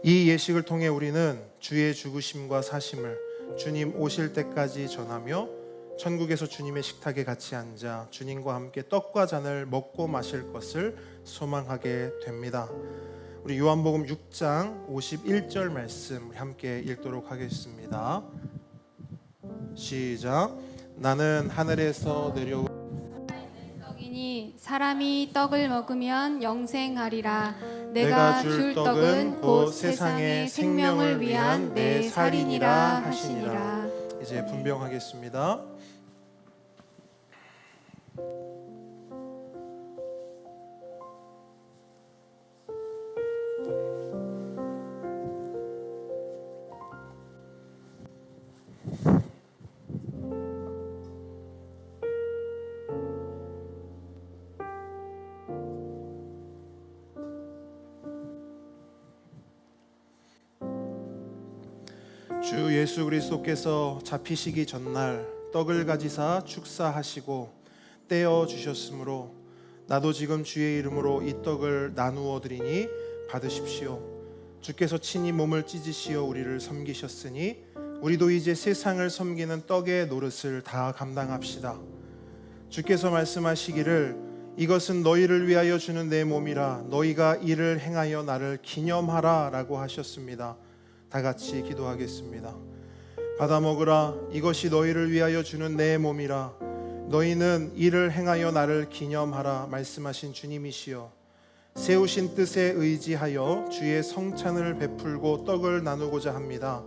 이 예식을 통해 우리는 주의 죽으심과 사심을 주님 오실 때까지 전하며 천국에서 주님의 식탁에 같이 앉아 주님과 함께 떡과 잔을 먹고 마실 것을 소망하게 됩니다. 우리 요한복음 6장 51절 말씀 함께 읽도록 하겠습니다. 시작. 나는 하늘에서 내려온 떡이니 사람이 떡을 먹으면 영생하리라. 내가 줄 떡은 곧 세상의 생명을 위한 내 살이니라 하시니라. 이제 분병하겠습니다. 주 예수 그리스도께서 잡히시기 전날 떡을 가지사 축사하시고 떼어 주셨으므로 나도 지금 주의 이름으로 이 떡을 나누어 드리니 받으십시오. 주께서 친히 몸을 찢으시어 우리를 섬기셨으니 우리도 이제 세상을 섬기는 떡의 노릇을 다 감당합시다. 주께서 말씀하시기를 이것은 너희를 위하여 주는 내 몸이라 너희가 이를 행하여 나를 기념하라 라고 하셨습니다. 다 같이 기도하겠습니다. 받아 먹으라. 이것이 너희를 위하여 주는 내 몸이라 너희는 이를 행하여 나를 기념하라 말씀하신 주님이시여, 세우신 뜻에 의지하여 주의 성찬을 베풀고 떡을 나누고자 합니다.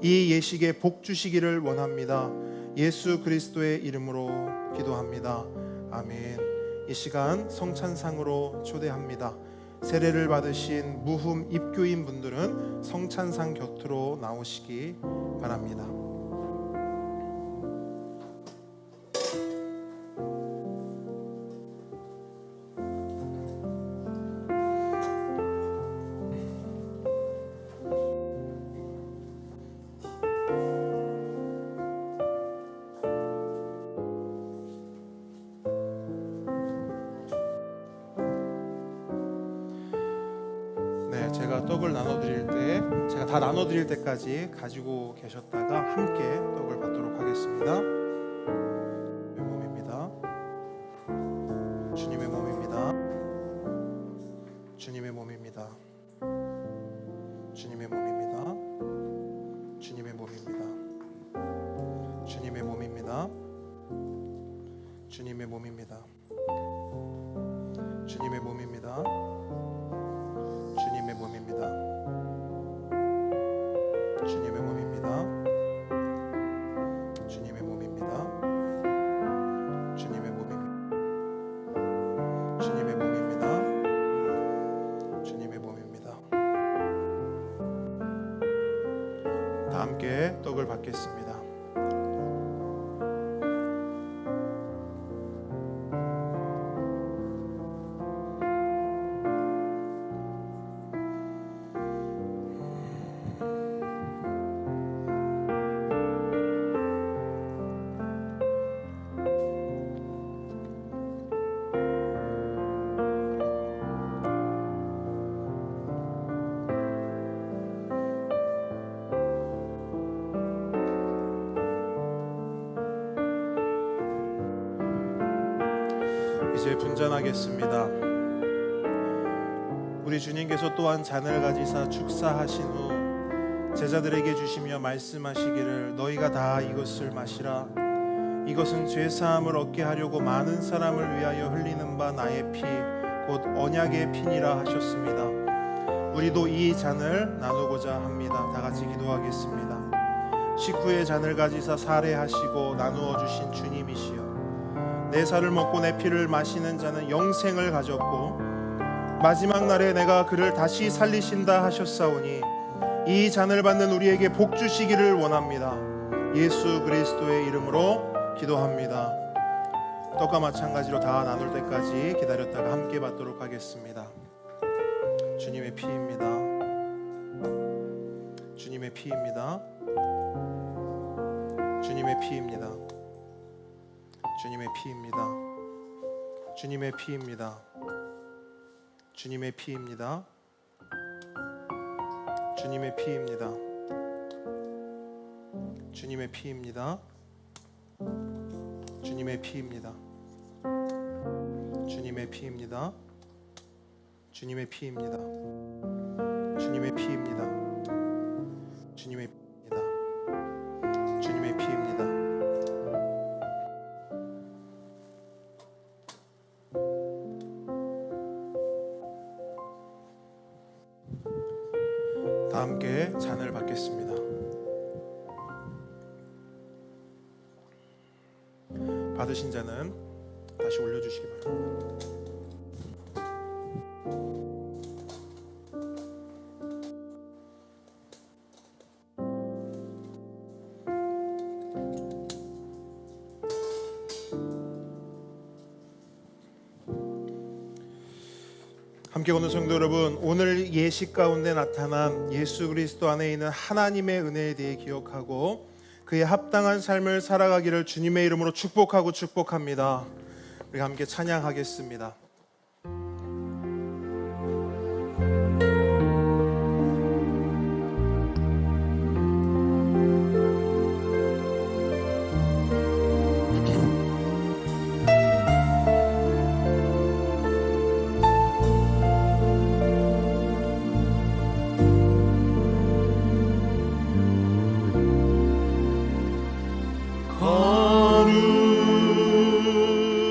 이 예식에 복 주시기를 원합니다. 예수 그리스도의 이름으로 기도합니다. 아멘. 이 시간 성찬상으로 초대합니다. 세례를 받으신 무흠 입교인 분들은 성찬상 곁으로 나오시기 바랍니다. 제가 떡을 나눠드릴 때, 제가 다 나눠드릴 때까지 가지고 계셨다가 함께 떡을 받도록 하겠습니다. 주님의 몸입니다. 주님의 몸입니다. 주님의 몸입니다. 주님의 몸입니다. 주님의 몸입니다. 주님의 몸입니다. 주님의 몸입니다. 주님의 몸입니다. 주님의 몸입니다. 주님의 몸입니다. 주님의 몸입니다. 주님의 몸입니다. 주님의 몸입니다. 다 함께 떡을 받겠습니다. 이제 분잔하겠습니다. 우리 주님께서 또한 잔을 가지사 축사하신 후 제자들에게 주시며 말씀하시기를 너희가 다 이것을 마시라. 이것은 죄사함을 얻게 하려고 많은 사람을 위하여 흘리는 바 나의 피 곧 언약의 피니라 하셨습니다. 우리도 이 잔을 나누고자 합니다. 다 같이 기도하겠습니다. 식후에 잔을 가지사 살해하시고 나누어 주신 주님이시여, 내 살을 먹고 내 피를 마시는 자는 영생을 가졌고 마지막 날에 내가 그를 다시 살리신다 하셨사오니 이 잔을 받는 우리에게 복 주시기를 원합니다. 예수 그리스도의 이름으로 기도합니다. 떡과 마찬가지로 다 나눌 때까지 기다렸다가 함께 받도록 하겠습니다. 주님의 피입니다. 주님의 피입니다. 주님의 피입니다. 주님의 피입니다. 주님의 피입니다. 주님의 피입니다. 주님의 피입니다. 주님의 피입니다. 주님의 피입니다. 주님의 피입니다. 주님의 피입니다. 주님의 피입니다. 주님의 피입니다. 주님의 피입니다. 다 함께 잔을 받겠습니다. 받으신 자는 다시 올려주시기 바랍니다. 함께 오는 성도 여러분, 오늘 예식 가운데 나타난 예수 그리스도 안에 있는 하나님의 은혜에 대해 기억하고 그의 합당한 삶을 살아가기를 주님의 이름으로 축복합니다. 우리 함께 찬양하겠습니다.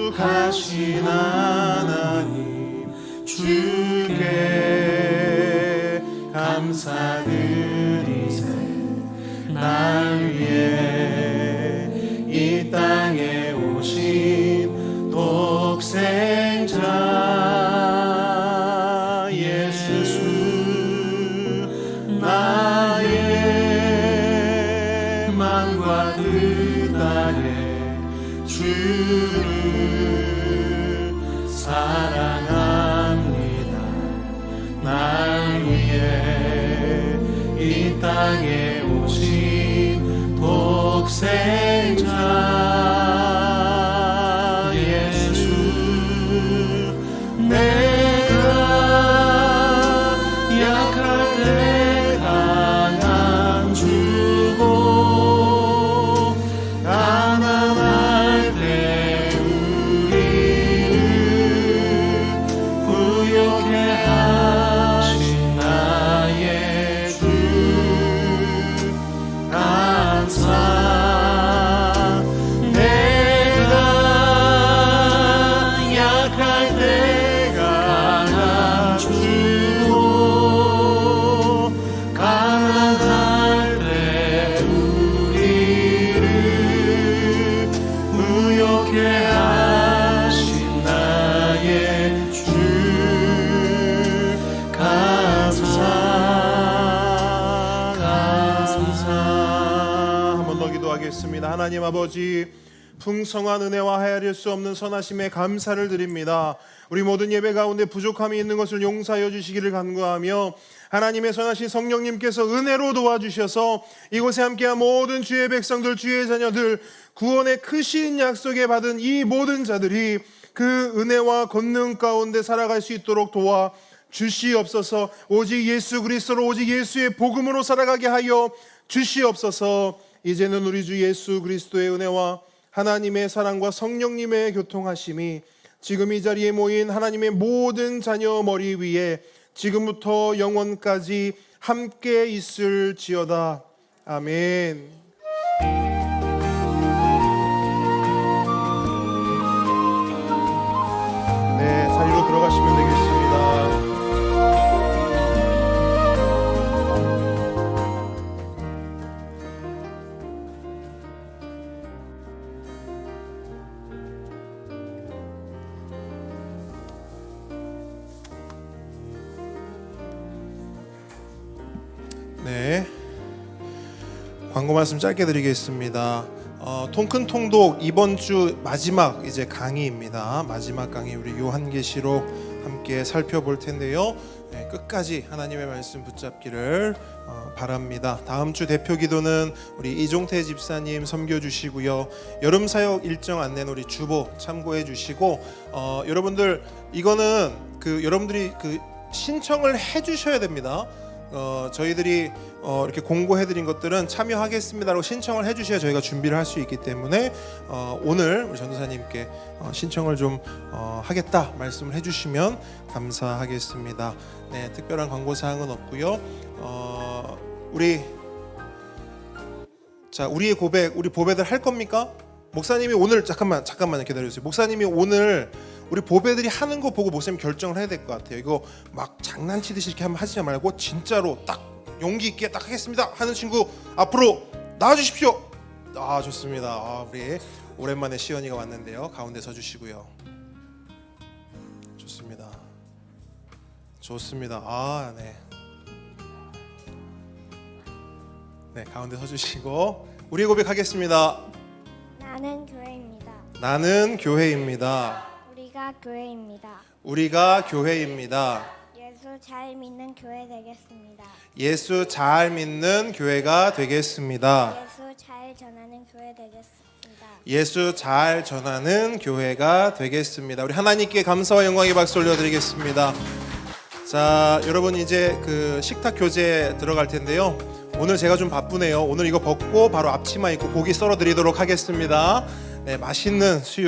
거룩하신 하나님 주께 감사드리세. 날 위해 이 땅에 오신 독생자 예수 나의 맘과 뜻 아래 주를 사랑합니다. 날 위해 이 땅에 오신 독생자 예수 내가 약할 때 강한 주고 가난할 때 우리를 부욕해 하신 나의 주 감사. 내가 약할 때 강한 주고 가난할 때 우리를 무욕해 하신 나의 주 감사. 한 번 더 기도하겠습니다. 하나님 아버지, 풍성한 은혜와 헤아릴 수 없는 선하심에 감사를 드립니다. 우리 모든 예배 가운데 부족함이 있는 것을 용서하여 주시기를 간구하며 하나님의 선하신 성령님께서 은혜로 도와주셔서 이곳에 함께한 모든 주의 백성들, 주의 자녀들, 구원의 크신 약속에 받은 이 모든 자들이 그 은혜와 권능 가운데 살아갈 수 있도록 도와 주시옵소서. 오직 예수 그리스도로, 오직 예수의 복음으로 살아가게 하여 주시옵소서. 이제는 우리 주 예수 그리스도의 은혜와 하나님의 사랑과 성령님의 교통하심이 지금 이 자리에 모인 하나님의 모든 자녀 머리 위에 지금부터 영원까지 함께 있을지어다. 아멘. 네, 자리로 들어가시면 되겠습니다. 네, 광고 말씀 짧게 드리겠습니다. 통큰 통독 이번 주 마지막 이제 강의입니다. 마지막 강의 우리 요한계시록 함께 살펴볼 텐데요. 네, 끝까지 하나님의 말씀 붙잡기를 바랍니다. 다음 주 대표 기도는 우리 이종태 집사님 섬겨 주시고요. 여름 사역 일정 안내는 우리 주보 참고해 주시고 여러분들 이거는 여러분들이 신청을 해 주셔야 됩니다. 저희들이 이렇게 공고해드린 것들은 참여하겠습니다라고 신청을 해주셔야 저희가 준비를 할 수 있기 때문에 오늘 우리 전도사님께 신청을 좀 하겠다 말씀을 해주시면 감사하겠습니다. 네, 특별한 광고 사항은 없고요. 우리의 고백, 우리 보배들 할 겁니까? 목사님이 오늘 잠깐만 기다려주세요. 목사님이 오늘 우리 보배들이 하는 거 보고 목사님 결정을 해야 될 것 같아요. 이거 막 장난치듯이 이렇게 한번 하지 말고 진짜로 딱 용기 있게 딱 하겠습니다 하는 친구 앞으로 나와주십시오. 아, 좋습니다. 우리 오랜만에 시연이가 왔는데요. 가운데 서주시고요. 좋습니다. 네. 네, 가운데 서주시고 우리의 고백하겠습니다. 나는 교회입니다. 나는 교회입니다. 우리가 우리가 교회입니다. 우리가 교회입니다. 예수 잘 믿는 교회 되겠습니다. 예수 잘 믿는 교회가 되겠습니다. 예수 잘 전하는 교회 되겠습니다. 예수 잘 전하는 교회가 되겠습니다. 우리 하나님께 감사와 영광의 박수 올려드리겠습니다. 자, 여러분 이제 그 식탁 교제에 들어갈 텐데요. 오늘 제가 좀 바쁘네요. 오늘 이거 벗고 바로 앞치마 입고 고기 썰어 드리도록 하겠습니다. 네, 맛있는 수육